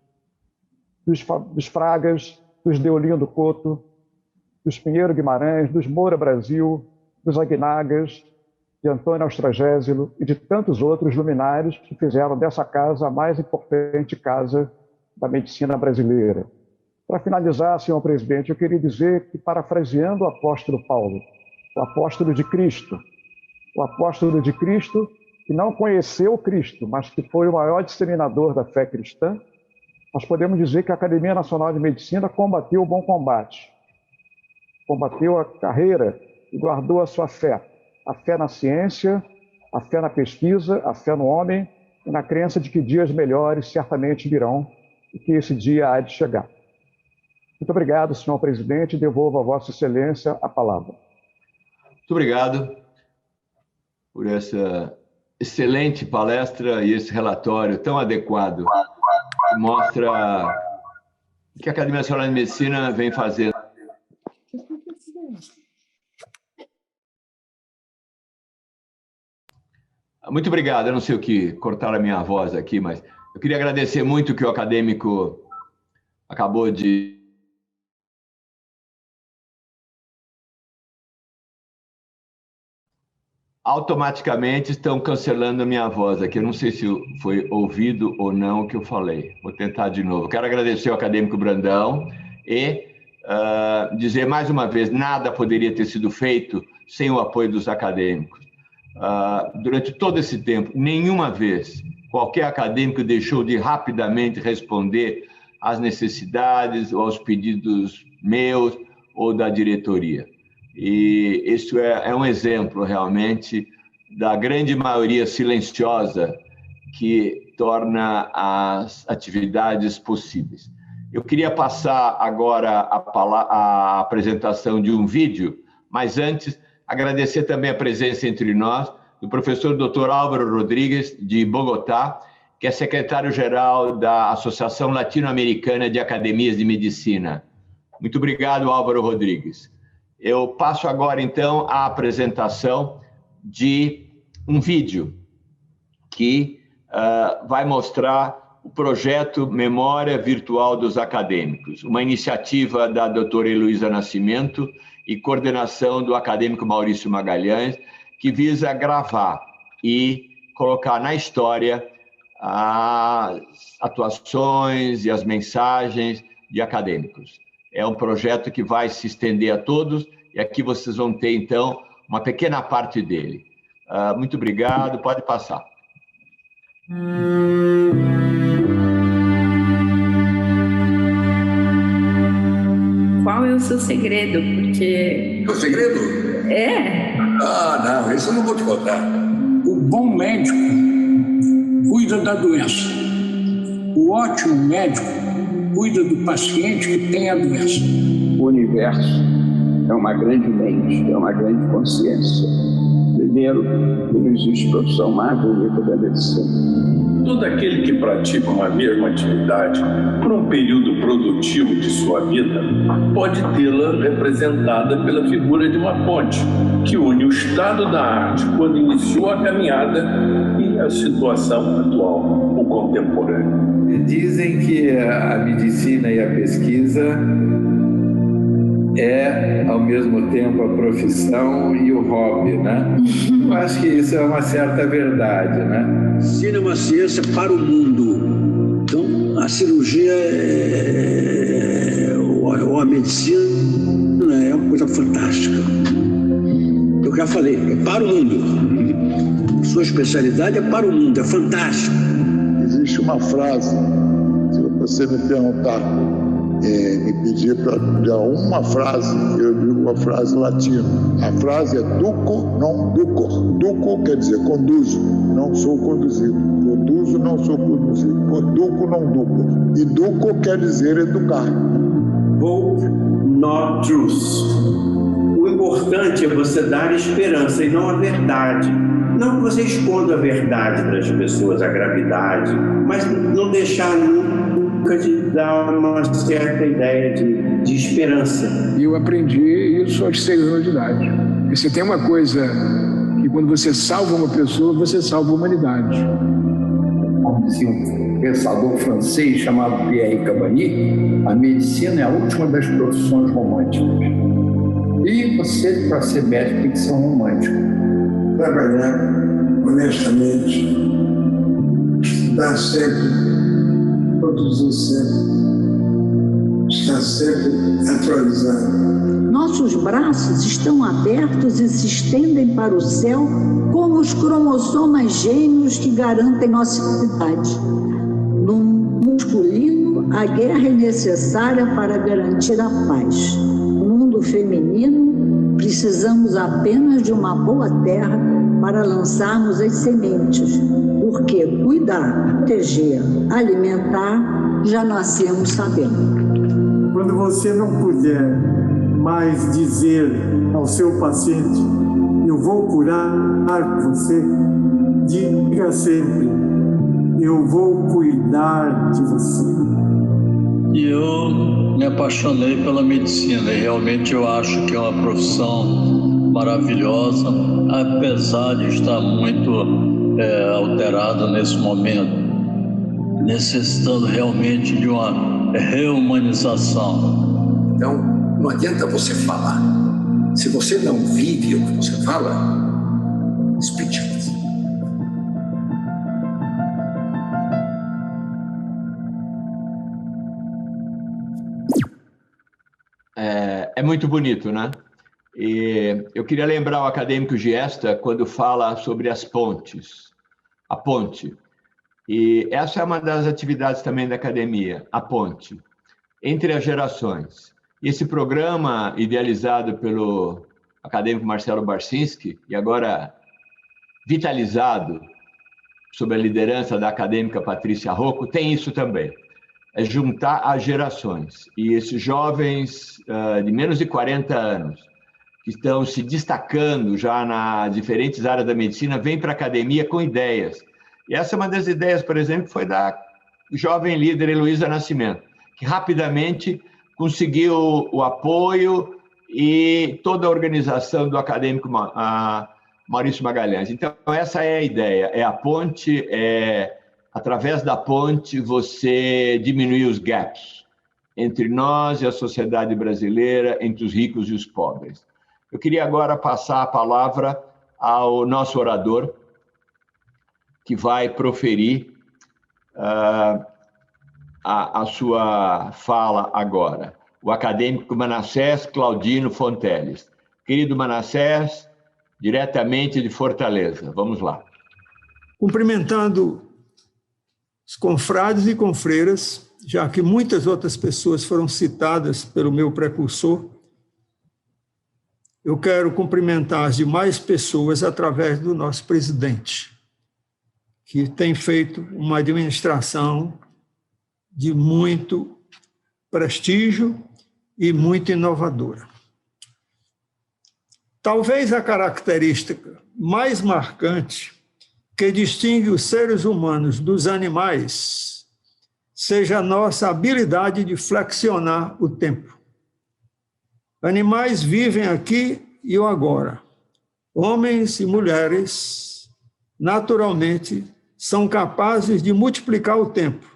Speaker 3: dos Fragas, dos Deolindo Couto, dos Pinheiro Guimarães, dos Moura Brasil, dos Aguinagas, de Antônio Austragésilo e de tantos outros luminares que fizeram dessa casa a mais importante casa da medicina brasileira. Para finalizar, senhor presidente, eu queria dizer que, parafraseando o apóstolo Paulo, o apóstolo de Cristo que não conheceu Cristo, mas que foi o maior disseminador da fé cristã, nós podemos dizer que a Academia Nacional de Medicina combateu o bom combate, combateu a carreira e guardou a sua fé. A fé na ciência, a fé na pesquisa, a fé no homem e na crença de que dias melhores certamente virão e que esse dia há de chegar. Muito obrigado, senhor presidente, e devolvo a Vossa Excelência a palavra.
Speaker 1: Muito obrigado por essa excelente palestra e esse relatório tão adequado que mostra o que a Academia Nacional de Medicina vem fazendo. Muito obrigado. Eu não sei o que cortaram a minha voz aqui, mas eu queria agradecer muito o que o acadêmico acabou de... Automaticamente estão cancelando a minha voz aqui. Eu não sei se foi ouvido ou não o que eu falei. Vou tentar de novo. Quero agradecer ao acadêmico Brandão e dizer mais uma vez, nada poderia ter sido feito sem o apoio dos acadêmicos. Durante todo esse tempo, nenhuma vez qualquer acadêmico deixou de rapidamente responder às necessidades ou aos pedidos meus ou da diretoria. E isso é um exemplo, realmente, da grande maioria silenciosa que torna as atividades possíveis. Eu queria passar agora a apresentação de um vídeo, mas antes, agradecer também a presença entre nós do professor Dr. Álvaro Rodrigues, de Bogotá, que é secretário-geral da Associação Latino-Americana de Academias de Medicina. Muito obrigado, Álvaro Rodrigues. Eu passo agora, então, a apresentação de um vídeo que vai mostrar o projeto Memória Virtual dos Acadêmicos, uma iniciativa da doutora Heloísa Nascimento e coordenação do acadêmico Maurício Magalhães, que visa gravar e colocar na história as atuações e as mensagens de acadêmicos. É um projeto que vai se estender a todos, e aqui vocês vão ter, então, uma pequena parte dele. Muito obrigado, pode passar.
Speaker 4: Qual é o seu segredo? Porque...
Speaker 5: O segredo?
Speaker 4: É?
Speaker 5: Não, isso eu não vou te contar.
Speaker 6: O bom médico cuida da doença. O ótimo médico cuida do paciente que tem a doença.
Speaker 7: O universo é uma grande mente, é uma grande consciência. Primeiro, não existe profissão mais bonita da medicina.
Speaker 8: Todo aquele que pratica uma mesma atividade por um período produtivo de sua vida pode tê-la representada pela figura de uma ponte que une o estado da arte quando iniciou a caminhada e a situação atual, o contemporâneo.
Speaker 9: Dizem que a medicina e a pesquisa é, ao mesmo tempo, a profissão e o hobby, né? Eu acho que isso é uma certa verdade, né?
Speaker 10: Ensina uma ciência para o mundo. Então, a cirurgia ou a medicina é uma coisa fantástica. Eu já falei, é para o mundo. Sua especialidade é para o mundo, é fantástico.
Speaker 11: Existe uma frase, se você me perguntar, me pedir para dar uma frase, eu digo uma frase latina. A frase é duco non ducor. Duco quer dizer conduzo, não sou conduzido. Conduzo, não sou conduzido. Duco non ducor. E duco quer dizer educar.
Speaker 12: Hope, not truth. O importante é você dar esperança e não a verdade. Não que você esconda a verdade das pessoas, a gravidade, mas não deixar nunca te dá uma certa ideia de esperança.
Speaker 13: E eu aprendi isso aos 6 anos de idade. Porque se tem uma coisa que quando você salva uma pessoa, você salva a humanidade.
Speaker 9: Como dizia um pensador francês chamado Pierre Cavani, a medicina é a última das profissões românticas. E você, para ser médico, tem que ser um romântico.
Speaker 14: Trabalhar honestamente, estudar sempre, produzir sempre, estar sempre atualizado.
Speaker 15: Nossos braços estão abertos e se estendem para o céu como os cromossomas gêmeos que garantem nossa idade. No masculino, a guerra é necessária para garantir a paz. No mundo feminino, precisamos apenas de uma boa terra para lançarmos as sementes, porque cuidar, proteger, alimentar, já nascemos sabendo.
Speaker 16: Quando você não puder mais dizer ao seu paciente, eu vou curar você, diga sempre, eu vou cuidar de você.
Speaker 17: E eu me apaixonei pela medicina e realmente eu acho que é uma profissão maravilhosa, apesar de estar muito alterada nesse momento, necessitando realmente de uma reumanização.
Speaker 5: Então, não adianta você falar. Se você não vive o que você fala, speechless.
Speaker 1: É muito bonito, né? E eu queria lembrar o acadêmico Giesta quando fala sobre as pontes, a ponte. E essa é uma das atividades também da academia, a ponte, entre as gerações. E esse programa, idealizado pelo acadêmico Marcelo Barcinski, e agora vitalizado sob a liderança da acadêmica Patrícia Rocco, tem isso também. É juntar as gerações. E esses jovens de menos de 40 anos, que estão se destacando já nas diferentes áreas da medicina, vêm para a academia com ideias. E essa é uma das ideias, por exemplo, foi da jovem líder Heloísa Nascimento, que rapidamente conseguiu o apoio e toda a organização do acadêmico Maurício Magalhães. Então, essa é a ideia, é a ponte, através da ponte você diminuir os gaps entre nós e a sociedade brasileira, entre os ricos e os pobres. Eu queria agora passar a palavra ao nosso orador, que vai proferir a sua fala agora, o acadêmico Manassés Claudino Fonteles. Querido Manassés, diretamente de Fortaleza, vamos lá.
Speaker 18: Cumprimentando os confrades e confreiras, já que muitas outras pessoas foram citadas pelo meu precursor, eu quero cumprimentar as demais pessoas através do nosso presidente, que tem feito uma administração de muito prestígio e muito inovadora. Talvez a característica mais marcante que distingue os seres humanos dos animais seja a nossa habilidade de flexionar o tempo. Animais vivem aqui e o agora. Homens e mulheres, naturalmente, são capazes de multiplicar o tempo,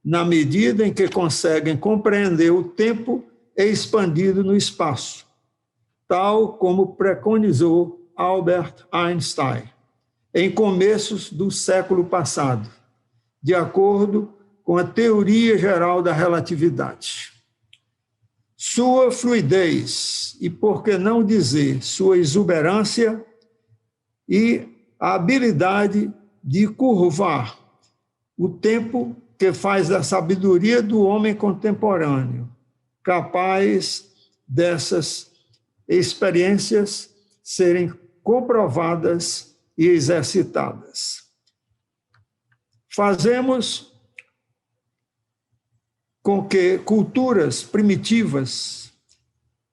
Speaker 18: na medida em que conseguem compreender o tempo expandido no espaço, tal como preconizou Albert Einstein, em começos do século passado, de acordo com a teoria geral da relatividade. Sua fluidez, e por que não dizer sua exuberância, e a habilidade de curvar o tempo que faz da sabedoria do homem contemporâneo, capaz dessas experiências serem comprovadas e exercitadas. Fazemos com que culturas primitivas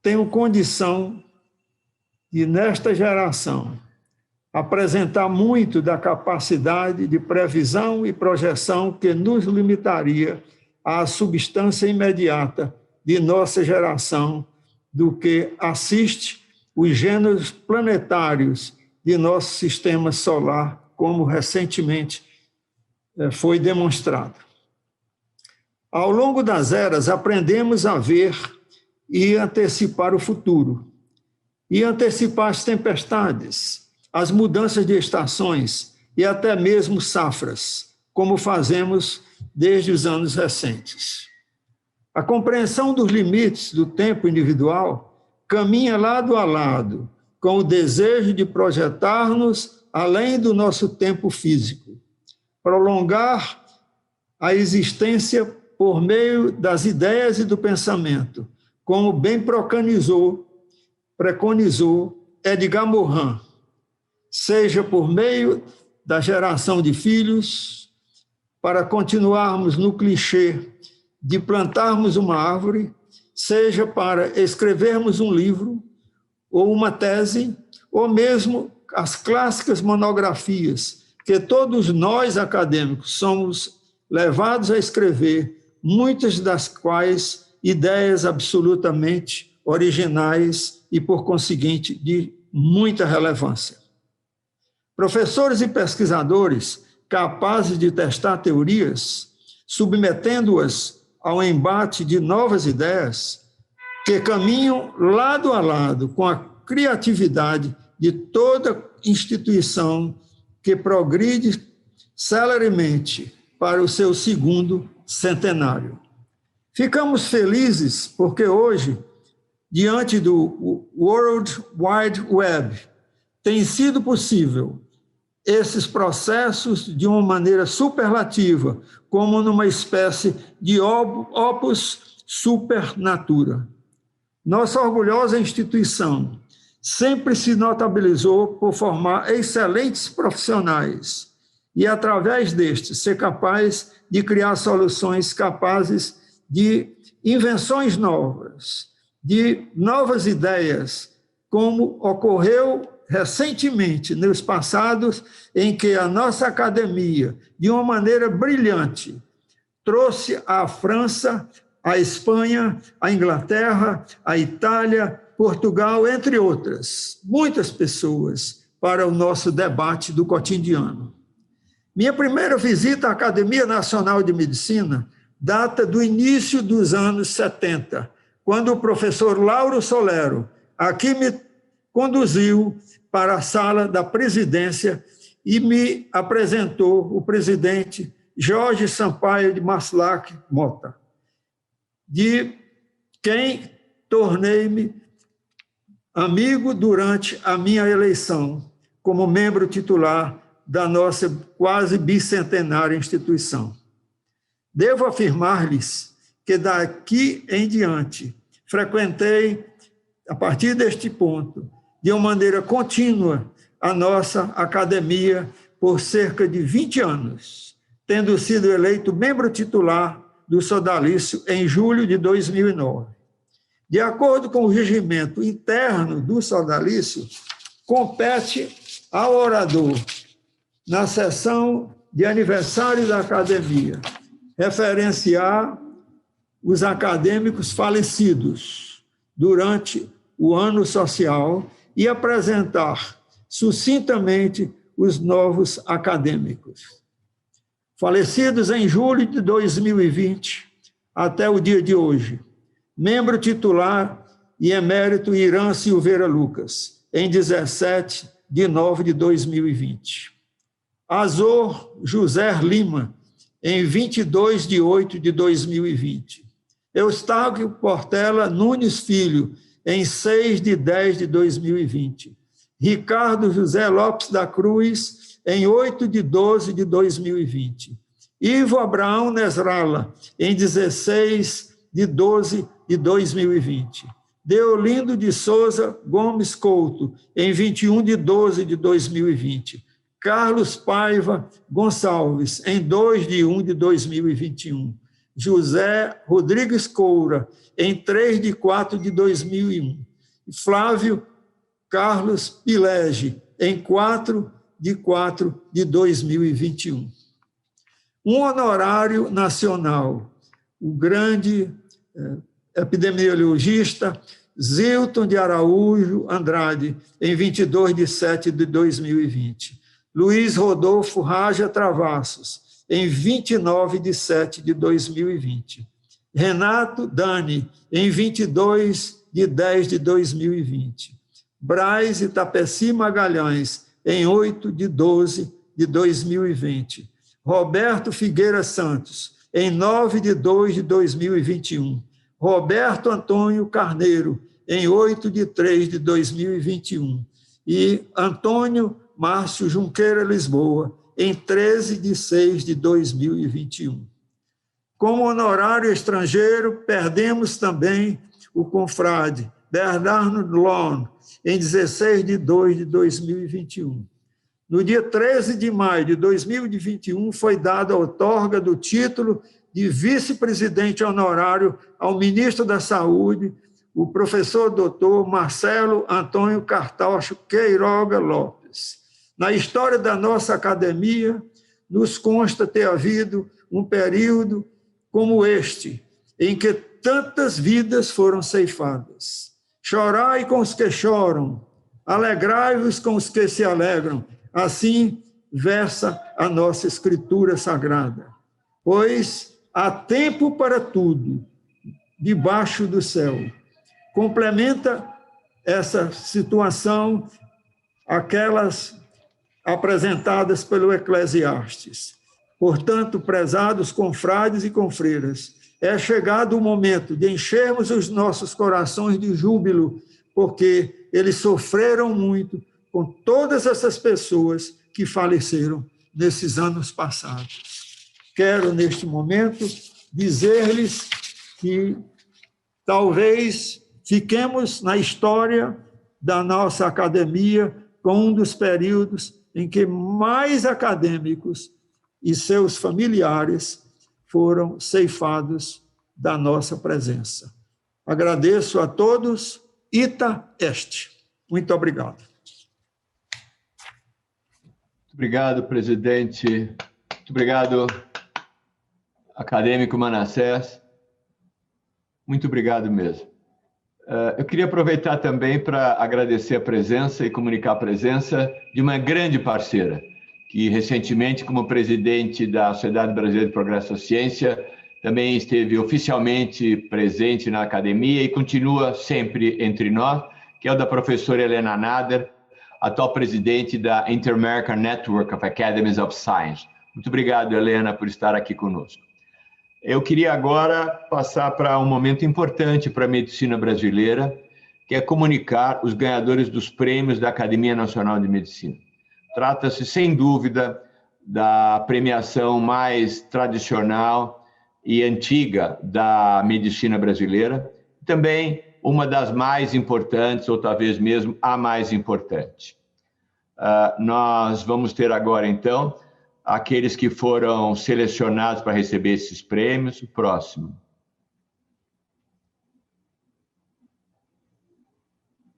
Speaker 18: tenham condição de, nesta geração, apresentar muito da capacidade de previsão e projeção que nos limitaria à substância imediata de nossa geração do que assiste os gêneros planetários de nosso sistema solar, como recentemente foi demonstrado. Ao longo das eras, aprendemos a ver e antecipar o futuro, e antecipar as tempestades, as mudanças de estações e até mesmo safras, como fazemos desde os anos recentes. A compreensão dos limites do tempo individual caminha lado a lado com o desejo de projetar-nos além do nosso tempo físico, prolongar a existência por meio das ideias e do pensamento, como bem preconizou Edgar Morin, seja por meio da geração de filhos, para continuarmos no clichê de plantarmos uma árvore, seja para escrevermos um livro, ou uma tese, ou mesmo as clássicas monografias, que todos nós acadêmicos somos levados a escrever, muitas das quais ideias absolutamente originais e, por conseguinte, de muita relevância. Professores e pesquisadores capazes de testar teorias, submetendo-as ao embate de novas ideias, que caminham lado a lado com a criatividade de toda instituição que progride celeremente para o seu segundo centenário. Ficamos felizes porque hoje, diante do World Wide Web, tem sido possível esses processos de uma maneira superlativa, como numa espécie de opus super natura. Nossa orgulhosa instituição sempre se notabilizou por formar excelentes profissionais e, através destes, ser capaz de criar soluções capazes de invenções novas, de novas ideias, como ocorreu recentemente, nos passados, em que a nossa academia, de uma maneira brilhante, trouxe a França, a Espanha, a Inglaterra, a Itália, Portugal, entre outras, muitas pessoas, para o nosso debate do cotidiano. Minha primeira visita à Academia Nacional de Medicina data do início dos anos 70, quando o professor Lauro Solero aqui me conduziu para a sala da presidência e me apresentou o presidente Jorge Sampaio de Maslac Mota, de quem tornei-me amigo durante a minha eleição como membro titular da nossa quase bicentenária instituição. Devo afirmar-lhes que daqui em diante frequentei, a partir deste ponto, de uma maneira contínua, a nossa academia por cerca de 20 anos, tendo sido eleito membro titular do Sodalício em julho de 2009. De acordo com o regimento interno do Sodalício, compete ao orador, na sessão de aniversário da academia, referenciar os acadêmicos falecidos durante o ano social e apresentar sucintamente os novos acadêmicos. Falecidos em julho de 2020, até o dia de hoje, membro titular e emérito Irã Silveira Lucas, em 17 de 9 de 2020. Azor José Lima, em 22 de 8 de 2020. Eustáquio Portela Nunes Filho, em 6 de 10 de 2020. Ricardo José Lopes da Cruz, em 8 de 12 de 2020. Ivo Abraão Nesrala, em 16 de 12 de 2020. Deolindo de Souza Gomes Couto, em 21 de 12 de 2020. Carlos Paiva Gonçalves, em 2 de 1 de 2021. José Rodrigues Coura, em 3 de 4 de 2001. Flávio Carlos Pilege, em 4 de 4 de 2021. Um honorário nacional o grande epidemiologista Zilton de Araújo Andrade, em 22 de 7 de 2020. Luiz Rodolfo Raja Travassos, em 29 de 7 de 2020. Renato Dani, em 22 de 10 de 2020. Braz Itapeci Magalhães, em 8 de 12 de 2020. Roberto Figueira Santos, em 9 de 2 de 2021. Roberto Antônio Carneiro, em 8 de 3 de 2021. E Antônio Márcio Junqueira Lisboa, em 13 de 6 de 2021. Como honorário estrangeiro, perdemos também o confrade Bernardo Lon, em 16 de 2 de 2021. No dia 13 de maio de 2021, foi dada a outorga do título de vice-presidente honorário ao ministro da Saúde, o professor doutor Marcelo Antônio Cartocho Queiroga Lopes. Na história da nossa academia, nos consta ter havido um período como este, em que tantas vidas foram ceifadas. Chorai com os que choram, alegrai-vos com os que se alegram. Assim versa a nossa Escritura Sagrada. Pois há tempo para tudo, debaixo do céu. Complementa essa situação aquelas apresentadas pelo Eclesiastes. Portanto, prezados confrades e confreiras, é chegado o momento de enchermos os nossos corações de júbilo, porque eles sofreram muito com todas essas pessoas que faleceram nesses anos passados. Quero, neste momento, dizer-lhes que talvez fiquemos na história da nossa academia com um dos períodos em que mais acadêmicos e seus familiares foram ceifados da nossa presença. Agradeço a todos. Ita est. Muito obrigado.
Speaker 1: Obrigado, presidente. Muito obrigado, acadêmico Manassés. Muito obrigado mesmo. Eu queria aproveitar também para agradecer a presença e comunicar a presença de uma grande parceira, que recentemente, como presidente da Sociedade Brasileira de Progresso da Ciência, também esteve oficialmente presente na academia e continua sempre entre nós, que é o da professora Helena Nader, atual presidente da Inter-American Network of Academies of Science. Muito obrigado, Helena, por estar aqui conosco. Eu queria agora passar para um momento importante para a medicina brasileira, que é comunicar os ganhadores dos prêmios da Academia Nacional de Medicina. Trata-se, sem dúvida, da premiação mais tradicional e antiga da medicina brasileira, também uma das mais importantes, ou talvez mesmo a mais importante. Nós vamos ter agora, então, aqueles que foram selecionados para receber esses prêmios. O próximo.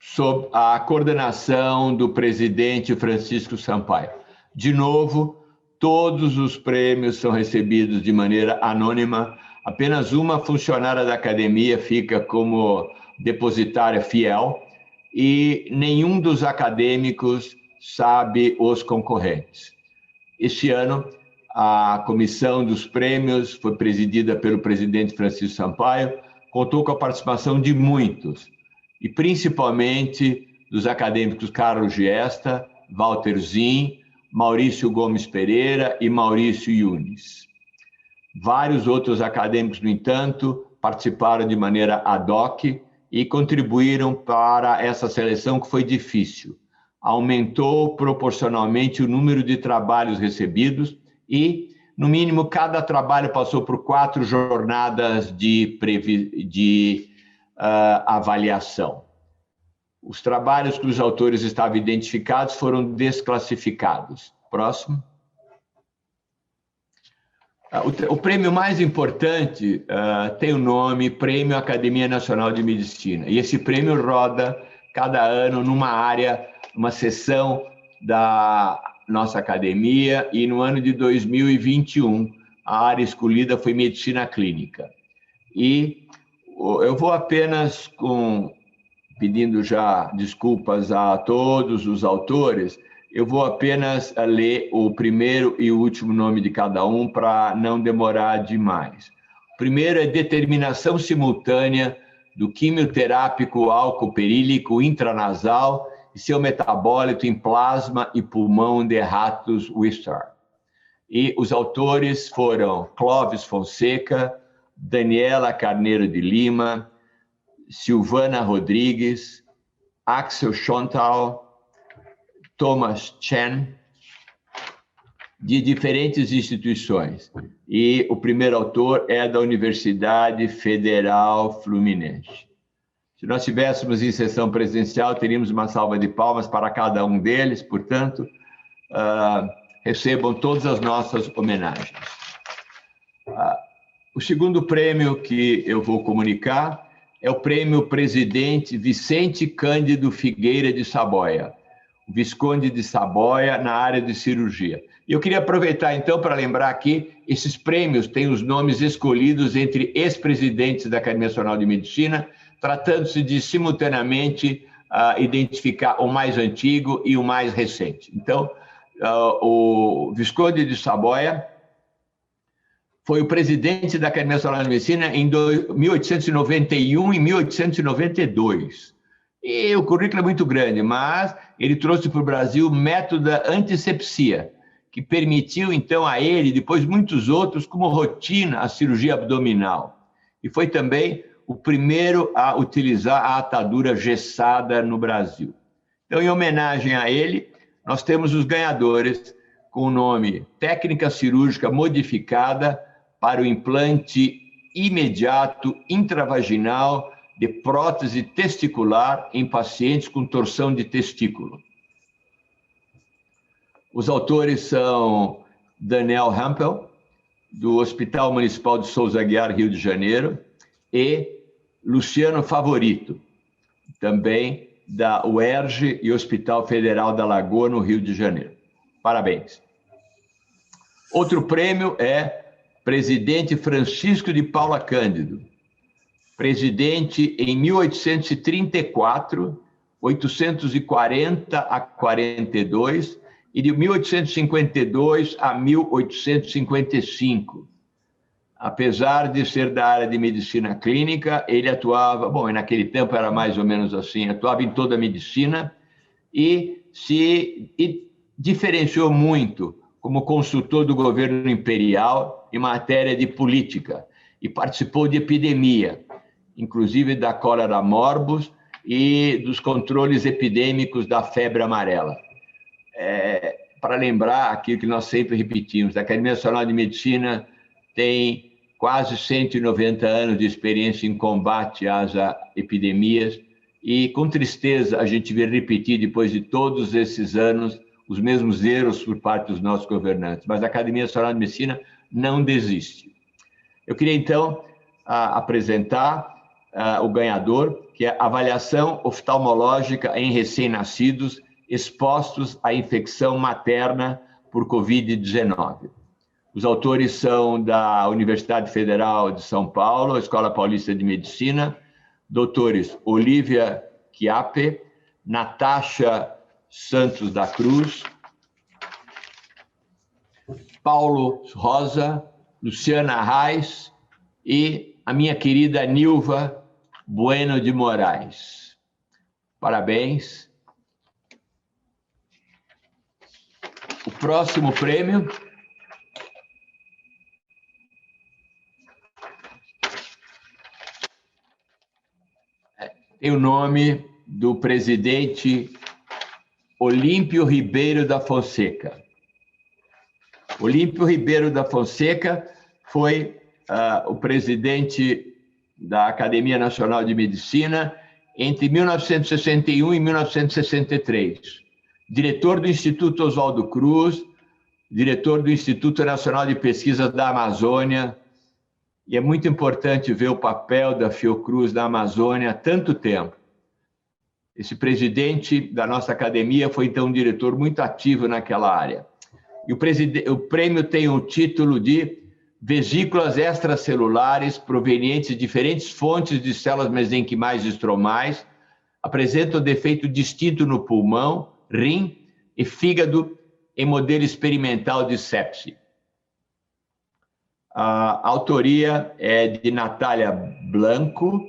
Speaker 1: Sob a coordenação do presidente Francisco Sampaio. De novo, todos os prêmios são recebidos de maneira anônima. Apenas uma funcionária da academia fica como depositária fiel e nenhum dos acadêmicos sabe os concorrentes. Este ano, a comissão dos prêmios foi presidida pelo presidente Francisco Sampaio, contou com a participação de muitos, e principalmente dos acadêmicos Carlos Giesta, Walter Zin, Maurício Gomes Pereira e Maurício Yunes. Vários outros acadêmicos, no entanto, participaram de maneira ad hoc e contribuíram para essa seleção que foi difícil. Aumentou proporcionalmente o número de trabalhos recebidos e, no mínimo, cada trabalho passou por 4 jornadas de avaliação. Os trabalhos cujos autores estavam identificados foram desclassificados. Próximo. O prêmio mais importante tem o nome Prêmio Academia Nacional de Medicina. E esse prêmio roda cada ano numa área, uma seção da nossa academia, e no ano de 2021 a área escolhida foi Medicina Clínica. E eu vou apenas, pedindo já desculpas a todos os autores, eu vou apenas ler o primeiro e o último nome de cada um para não demorar demais. O primeiro é determinação simultânea do quimioterápico álcool perílico intranasal e seu metabólito em plasma e pulmão de ratos Wistar. E os autores foram Clóvis Fonseca, Daniela Carneiro de Lima, Silvana Rodrigues, Axel Schontal, Thomas Chen, de diferentes instituições. E o primeiro autor é da Universidade Federal Fluminense. Se nós tivéssemos em sessão presencial, teríamos uma salva de palmas para cada um deles, portanto, recebam todas as nossas homenagens. O segundo prêmio que eu vou comunicar é o prêmio Presidente Vicente Cândido Figueira de Saboia, o Visconde de Saboia na área de cirurgia. E eu queria aproveitar, então, para lembrar que esses prêmios têm os nomes escolhidos entre ex-presidentes da Academia Nacional de Medicina, tratando-se de, simultaneamente, identificar o mais antigo e o mais recente. Então, o Visconde de Saboia foi o presidente da Academia Nacional de Medicina em 1891 e 1892. E o currículo é muito grande, mas ele trouxe para o Brasil o método da antisepsia, que permitiu, então, a ele, e depois muitos outros, como rotina, a cirurgia abdominal. E foi também o primeiro a utilizar a atadura gessada no Brasil. Então, em homenagem a ele, nós temos os ganhadores com o nome Técnica Cirúrgica Modificada para o implante imediato intravaginal de prótese testicular em pacientes com torção de testículo. Os autores são Daniel Hampel, do Hospital Municipal de Souza Aguiar, Rio de Janeiro, e Luciano Favorito, também da UERJ e Hospital Federal da Lagoa, no Rio de Janeiro. Parabéns. Outro prêmio é Presidente Francisco de Paula Cândido, presidente em 1834, 840 a 42, e de 1852 a 1855. Apesar de ser da área de medicina clínica, ele atuava, bom, naquele tempo era mais ou menos assim, atuava em toda a medicina e se diferenciou muito como consultor do governo imperial em matéria de política e participou de epidemia, inclusive da cólera morbus e dos controles epidêmicos da febre amarela. Para lembrar aquilo que nós sempre repetimos, a Academia Nacional de Medicina tem quase 190 anos de experiência em combate às epidemias e, com tristeza, a gente vê repetir, depois de todos esses anos, os mesmos erros por parte dos nossos governantes. Mas a Academia Nacional de Medicina não desiste. Eu queria, então, apresentar o ganhador, que é a avaliação oftalmológica em recém-nascidos expostos à infecção materna por Covid-19. Os autores são da Universidade Federal de São Paulo, Escola Paulista de Medicina, doutores Olivia Chiappe, Natasha Santos da Cruz, Paulo Rosa, Luciana Reis e a minha querida Nilva Bueno de Moraes. Parabéns. O próximo prêmio tem o nome do presidente Olímpio Ribeiro da Fonseca. Olímpio Ribeiro da Fonseca foi o presidente da Academia Nacional de Medicina entre 1961 e 1963. Diretor do Instituto Oswaldo Cruz, diretor do Instituto Nacional de Pesquisa da Amazônia, e é muito importante ver o papel da Fiocruz na Amazônia há tanto tempo. Esse presidente da nossa academia foi, então, um diretor muito ativo naquela área. E o prêmio tem o título de vesículas extracelulares provenientes de diferentes fontes de células mesenquimais e estromais apresentam defeito distinto no pulmão, rim e fígado em modelo experimental de sepse. A autoria é de Natália Blanco,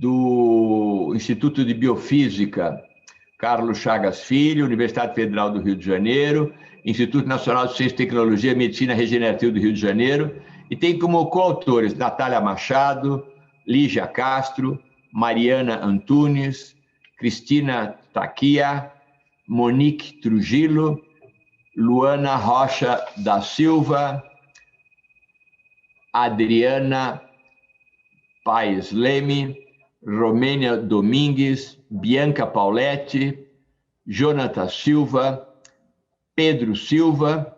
Speaker 1: do Instituto de Biofísica Carlos Chagas Filho, Universidade Federal do Rio de Janeiro, Instituto Nacional de Ciência e Tecnologia e Medicina Regenerativa do Rio de Janeiro, e tem como coautores Natália Machado, Lígia Castro, Mariana Antunes, Cristina Taquia, Monique Trujillo, Luana Rocha da Silva, Adriana Paes Leme, Romênia Domingues, Bianca Pauletti, Jonathan Silva, Pedro Silva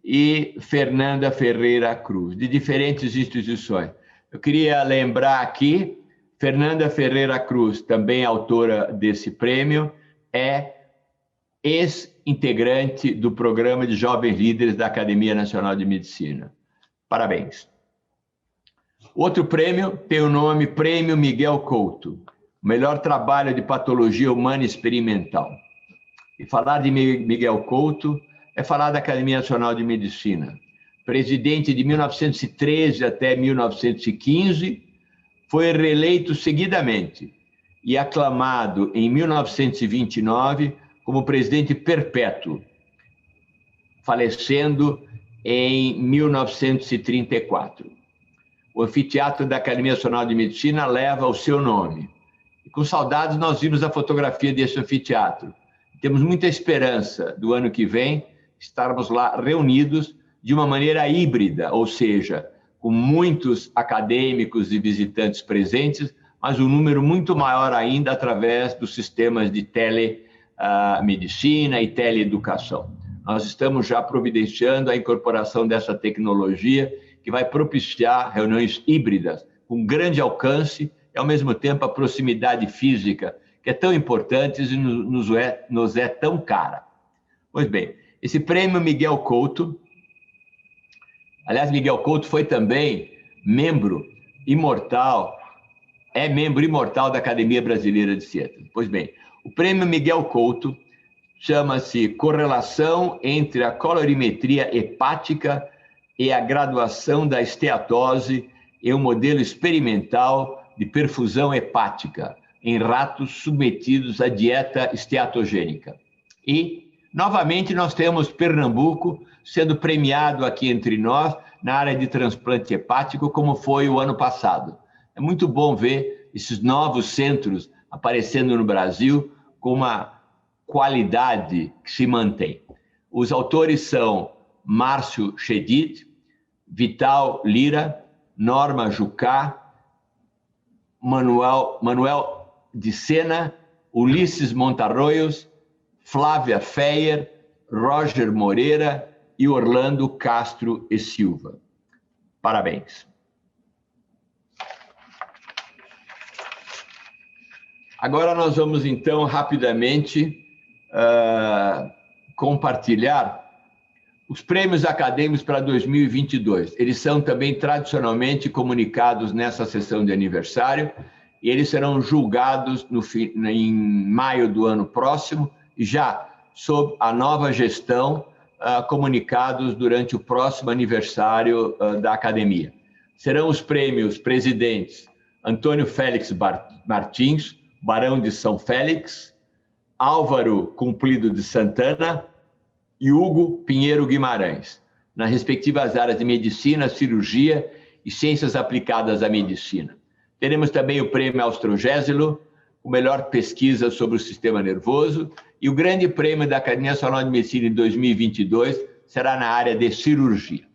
Speaker 1: e Fernanda Ferreira Cruz, de diferentes instituições. Eu queria lembrar aqui, Fernanda Ferreira Cruz, também autora desse prêmio, é ex-integrante do Programa de Jovens Líderes da Academia Nacional de Medicina. Parabéns. Outro prêmio tem o nome Prêmio Miguel Couto, o melhor trabalho de patologia humana experimental. E falar de Miguel Couto é falar da Academia Nacional de Medicina. Presidente de 1913 até 1915, foi reeleito seguidamente e aclamado em 1929 como presidente perpétuo, falecendo em 1934. O anfiteatro da Academia Nacional de Medicina leva o seu nome. E com saudades nós vimos a fotografia desse anfiteatro. Temos muita esperança do ano que vem estarmos lá reunidos de uma maneira híbrida, ou seja, com muitos acadêmicos e visitantes presentes, mas um número muito maior ainda através dos sistemas de telemedicina e teleeducação. Nós estamos já providenciando a incorporação dessa tecnologia que vai propiciar reuniões híbridas com grande alcance e, ao mesmo tempo, a proximidade física, que é tão importante e nos é tão cara. Pois bem, esse prêmio Miguel Couto, aliás, Miguel Couto foi também membro imortal da Academia Brasileira de Ciências. Pois bem, o prêmio Miguel Couto chama-se Correlação entre a colorimetria hepática e a graduação da esteatose em um modelo experimental de perfusão hepática em ratos submetidos à dieta esteatogênica. E, novamente, nós temos Pernambuco sendo premiado aqui entre nós na área de transplante hepático, como foi o ano passado. É muito bom ver esses novos centros aparecendo no Brasil com uma qualidade que se mantém. Os autores são Márcio Chedid, Vital Lira, Norma Jucá, Manuel de Sena, Ulisses Montarroios, Flávia Feyer, Roger Moreira e Orlando Castro e Silva. Parabéns. Agora nós vamos, então, rapidamente compartilhar os prêmios acadêmicos para 2022. Eles são também tradicionalmente comunicados nessa sessão de aniversário e eles serão julgados em maio do ano próximo e já sob a nova gestão comunicados durante o próximo aniversário da academia. Serão os prêmios presidentes Antônio Félix Martins, Barão de São Félix, Álvaro Cumprido de Santana e Hugo Pinheiro Guimarães, nas respectivas áreas de medicina, cirurgia e ciências aplicadas à medicina. Teremos também o prêmio Austrogésilo, o melhor pesquisa sobre o sistema nervoso, e o grande prêmio da Academia Nacional de Medicina em 2022 será na área de cirurgia.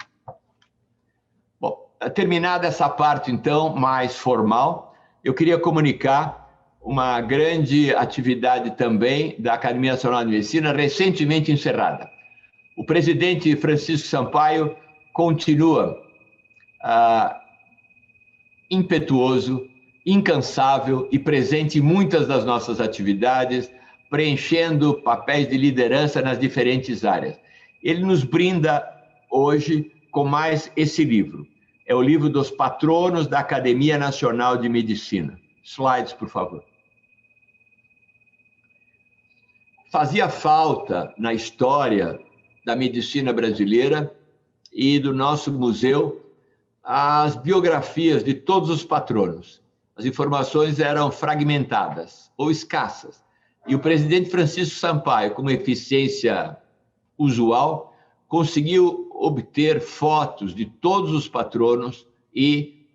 Speaker 1: Bom, terminada essa parte, então, mais formal, eu queria comunicar uma grande atividade também da Academia Nacional de Medicina, recentemente encerrada. O presidente Francisco Sampaio continua impetuoso, incansável e presente em muitas das nossas atividades, preenchendo papéis de liderança nas diferentes áreas. Ele nos brinda hoje com mais esse livro. É o livro dos patronos da Academia Nacional de Medicina. Slides, por favor. Fazia falta na história da medicina brasileira e do nosso museu as biografias de todos os patronos. As informações eram fragmentadas ou escassas. E o presidente Francisco Sampaio, com uma eficiência usual, conseguiu obter fotos de todos os patronos e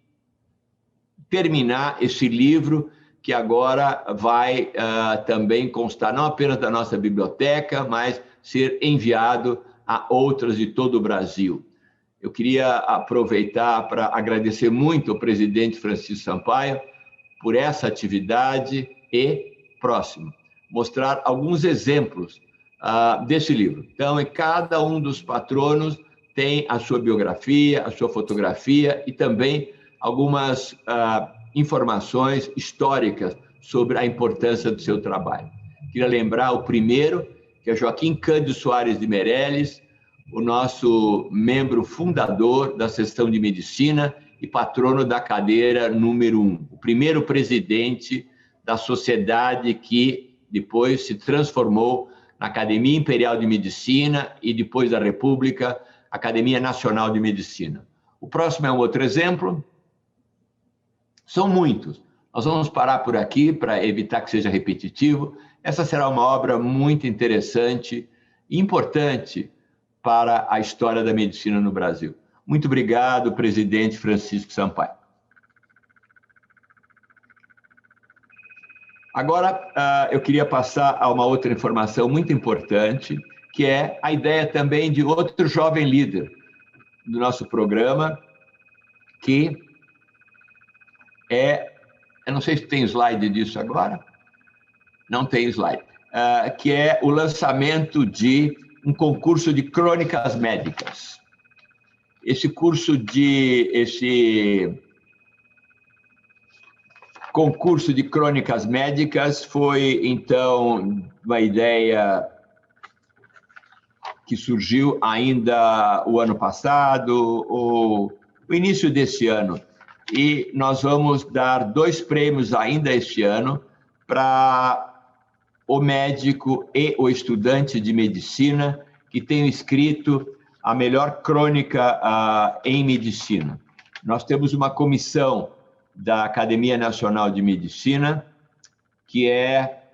Speaker 1: terminar esse livro que agora vai também constar não apenas da nossa biblioteca, mas ser enviado a outras de todo o Brasil. Eu queria aproveitar para agradecer muito ao presidente Francisco Sampaio por essa atividade e, próximo, mostrar alguns exemplos desse livro. Então, cada um dos patronos tem a sua biografia, a sua fotografia e também algumas informações históricas sobre a importância do seu trabalho. Queria lembrar o primeiro, que é Joaquim Cândido Soares de Meirelles, o nosso membro fundador da seção de medicina e patrono da cadeira número 1, o primeiro presidente da sociedade que depois se transformou na Academia Imperial de Medicina e depois da República, Academia Nacional de Medicina. O próximo é um outro exemplo. São muitos. Nós vamos parar por aqui para evitar que seja repetitivo. Essa será uma obra muito interessante e importante para a história da medicina no Brasil. Muito obrigado, presidente Francisco Sampaio. Agora, eu queria passar a uma outra informação muito importante, que é a ideia também de outro jovem líder do nosso programa, que eu não sei se tem slide disso agora, não tem slide, que é o lançamento de um concurso de crônicas médicas. Esse concurso de crônicas médicas foi, então, uma ideia que surgiu ainda o ano passado, o início desse ano. E nós vamos dar 2 prêmios ainda este ano para o médico e o estudante de medicina que tenham escrito a melhor crônica em medicina. Nós temos uma comissão da Academia Nacional de Medicina, que é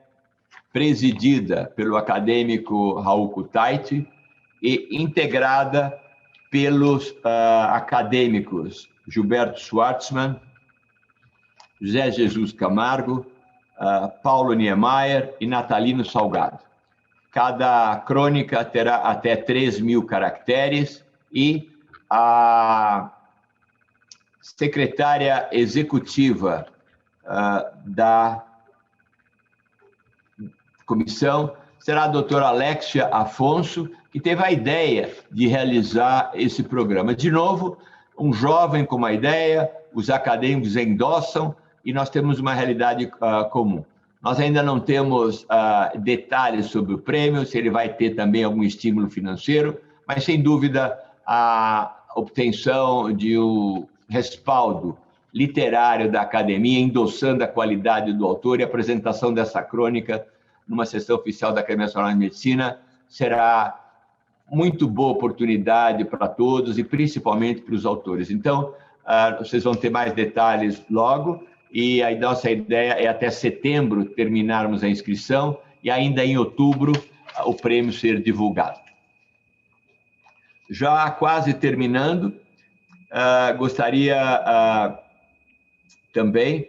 Speaker 1: presidida pelo acadêmico Raul Kutaiti e integrada pelos acadêmicos Gilberto Schwartzman, José Jesus Camargo, Paulo Niemeyer e Natalino Salgado. Cada crônica terá até 3.000 caracteres e a secretária executiva da comissão será a doutora Alexia Afonso, que teve a ideia de realizar esse programa. De novo, um jovem com uma ideia, os acadêmicos endossam e nós temos uma realidade comum. Nós ainda não temos detalhes sobre o prêmio, se ele vai ter também algum estímulo financeiro, mas, sem dúvida, a obtenção de um respaldo literário da academia, endossando a qualidade do autor e a apresentação dessa crônica numa sessão oficial da Academia Nacional de Medicina será muito boa oportunidade para todos e principalmente para os autores. Então, vocês vão ter mais detalhes logo e a nossa ideia é até setembro terminarmos a inscrição e ainda em outubro o prêmio ser divulgado. Já quase terminando, gostaria também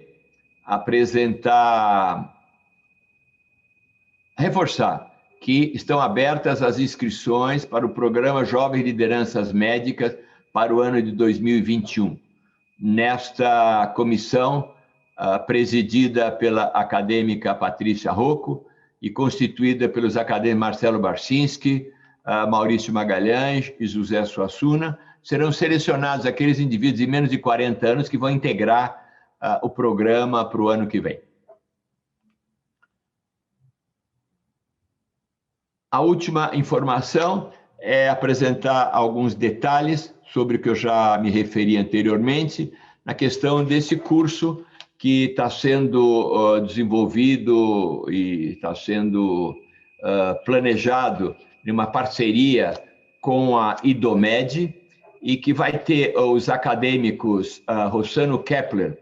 Speaker 1: reforçar que estão abertas as inscrições para o programa Jovens Lideranças Médicas para o ano de 2021. Nesta comissão, presidida pela acadêmica Patrícia Rocco e constituída pelos acadêmicos Marcelo Barcinski, Maurício Magalhães e José Suassuna, serão selecionados aqueles indivíduos de menos de 40 anos que vão integrar o programa para o ano que vem. A última informação é apresentar alguns detalhes sobre o que eu já me referi anteriormente, na questão desse curso que está sendo desenvolvido e está sendo planejado em uma parceria com a IDOMED, e que vai ter os acadêmicos Rossano Kepler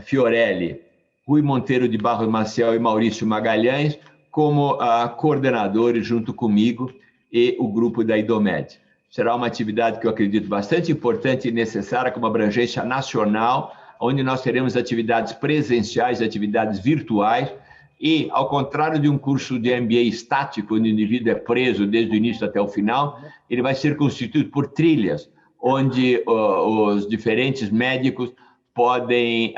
Speaker 1: Fiorelli, Rui Monteiro de Barros Maciel e Maurício Magalhães como coordenadores junto comigo e o grupo da IDOMED. Será uma atividade que eu acredito bastante importante e necessária, com uma abrangência nacional, onde nós teremos atividades presenciais, atividades virtuais, e, ao contrário de um curso de MBA estático, onde o indivíduo é preso desde o início até o final, ele vai ser constituído por trilhas, onde os diferentes médicos podem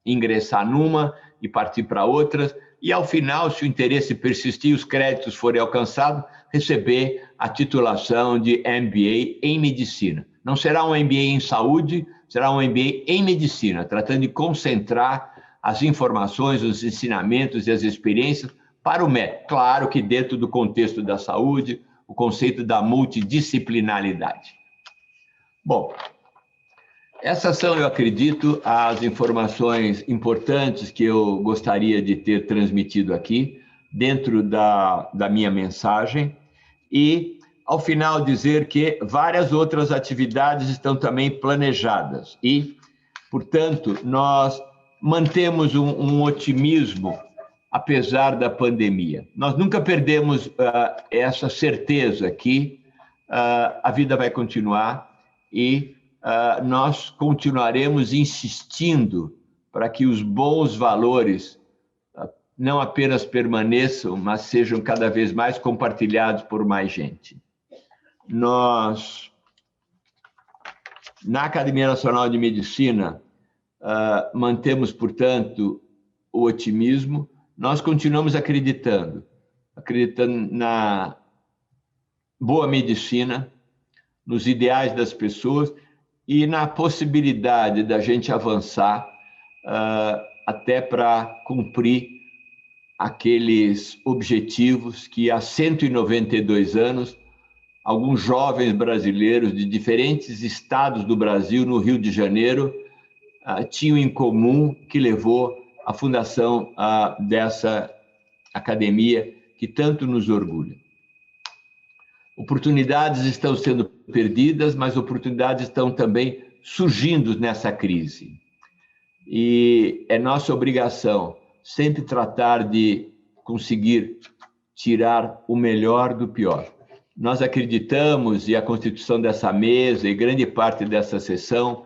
Speaker 1: ingressar numa e partir para outras, e, ao final, se o interesse persistir e os créditos forem alcançados, receber a titulação de MBA em medicina. Não será um MBA em saúde, será um MBA em medicina, tratando de concentrar as informações, os ensinamentos e as experiências para o médico. Claro que dentro do contexto da saúde, o conceito da multidisciplinaridade. Bom, essas são, eu acredito, as informações importantes que eu gostaria de ter transmitido aqui, dentro da minha mensagem, e, ao final, dizer que várias outras atividades estão também planejadas e, portanto, nós mantemos um otimismo, apesar da pandemia. Nós nunca perdemos essa certeza que a vida vai continuar e nós continuaremos insistindo para que os bons valores não apenas permaneçam, mas sejam cada vez mais compartilhados por mais gente. Nós, na Academia Nacional de Medicina, mantemos, portanto, o otimismo. Nós continuamos acreditando na boa medicina, nos ideais das pessoas e na possibilidade da gente avançar até para cumprir aqueles objetivos que há 192 anos alguns jovens brasileiros de diferentes estados do Brasil, no Rio de Janeiro, tinham em comum, que levou à fundação dessa academia que tanto nos orgulha. Oportunidades estão sendo perdidas, mas oportunidades estão também surgindo nessa crise. E é nossa obrigação sempre tratar de conseguir tirar o melhor do pior. Nós acreditamos, e a constituição dessa mesa e grande parte dessa sessão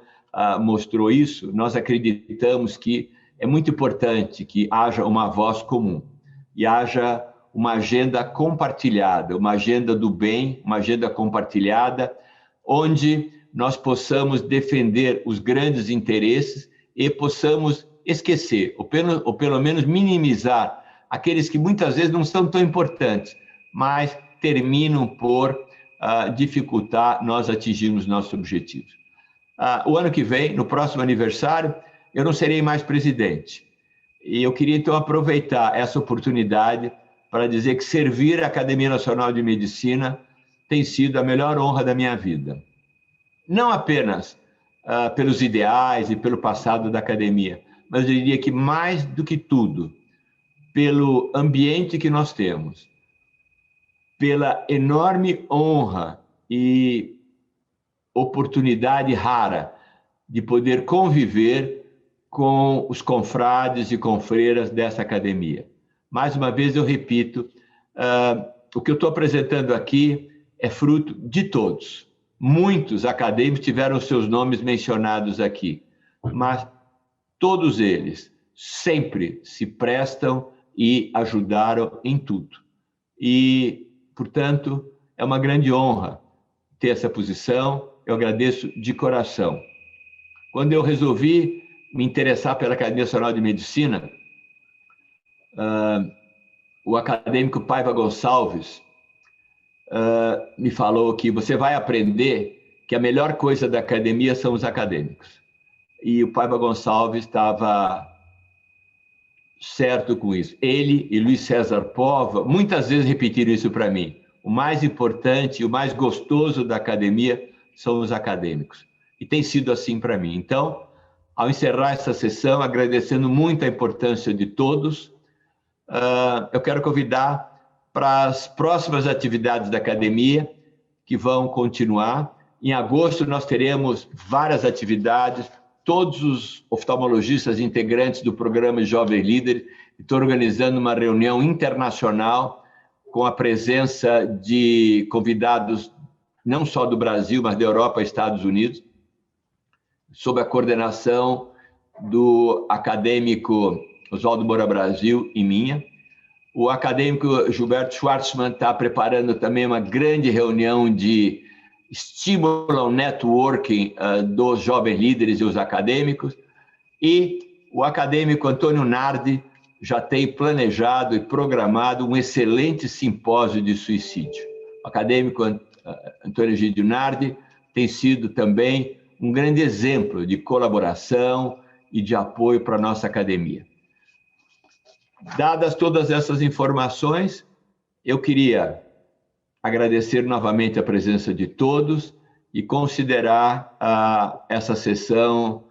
Speaker 1: mostrou isso, nós acreditamos que é muito importante que haja uma voz comum e haja uma agenda compartilhada, uma agenda do bem, uma agenda compartilhada, onde nós possamos defender os grandes interesses e possamos esquecer, ou pelo menos minimizar, aqueles que muitas vezes não são tão importantes, mas terminam por dificultar nós atingirmos nossos objetivos. O ano que vem, no próximo aniversário, eu não serei mais presidente. E eu queria, então, aproveitar essa oportunidade para dizer que servir a Academia Nacional de Medicina tem sido a melhor honra da minha vida. Não apenas pelos ideais e pelo passado da academia, mas eu diria que, mais do que tudo, pelo ambiente que nós temos, pela enorme honra e oportunidade rara de poder conviver com os confrades e confreiras dessa academia. Mais uma vez, eu repito, o que eu estou apresentando aqui é fruto de todos. Muitos acadêmicos tiveram seus nomes mencionados aqui, mas todos eles sempre se prestam e ajudaram em tudo. E, portanto, é uma grande honra ter essa posição, eu agradeço de coração. Quando eu resolvi me interessar pela Academia Nacional de Medicina, o acadêmico Paiva Gonçalves me falou que você vai aprender que a melhor coisa da academia são os acadêmicos. E o Paiva Gonçalves estava certo com isso. Ele e Luiz César Pova muitas vezes repetiram isso para mim. O mais importante e o mais gostoso da academia são os acadêmicos. E tem sido assim para mim. Então, ao encerrar essa sessão, agradecendo muito a importância de todos, eu quero convidar para as próximas atividades da academia, que vão continuar. Em agosto, nós teremos várias atividades, todos os oftalmologistas integrantes do programa Jovem Líder estão organizando uma reunião internacional com a presença de convidados não só do Brasil, mas da Europa e Estados Unidos, sob a coordenação do acadêmico Oswaldo Moura Brasil e minha. O acadêmico Gilberto Schwartzman está preparando também uma grande reunião de estímulo ao networking dos jovens líderes e os acadêmicos. E o acadêmico Antônio Nardi já tem planejado e programado um excelente simpósio de suicídio. O acadêmico Antônio Egídio Nardi tem sido também um grande exemplo de colaboração e de apoio para a nossa academia. Dadas todas essas informações, eu queria agradecer novamente a presença de todos e considerar essa sessão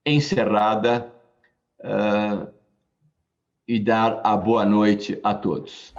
Speaker 1: encerrada e dar a boa noite a todos.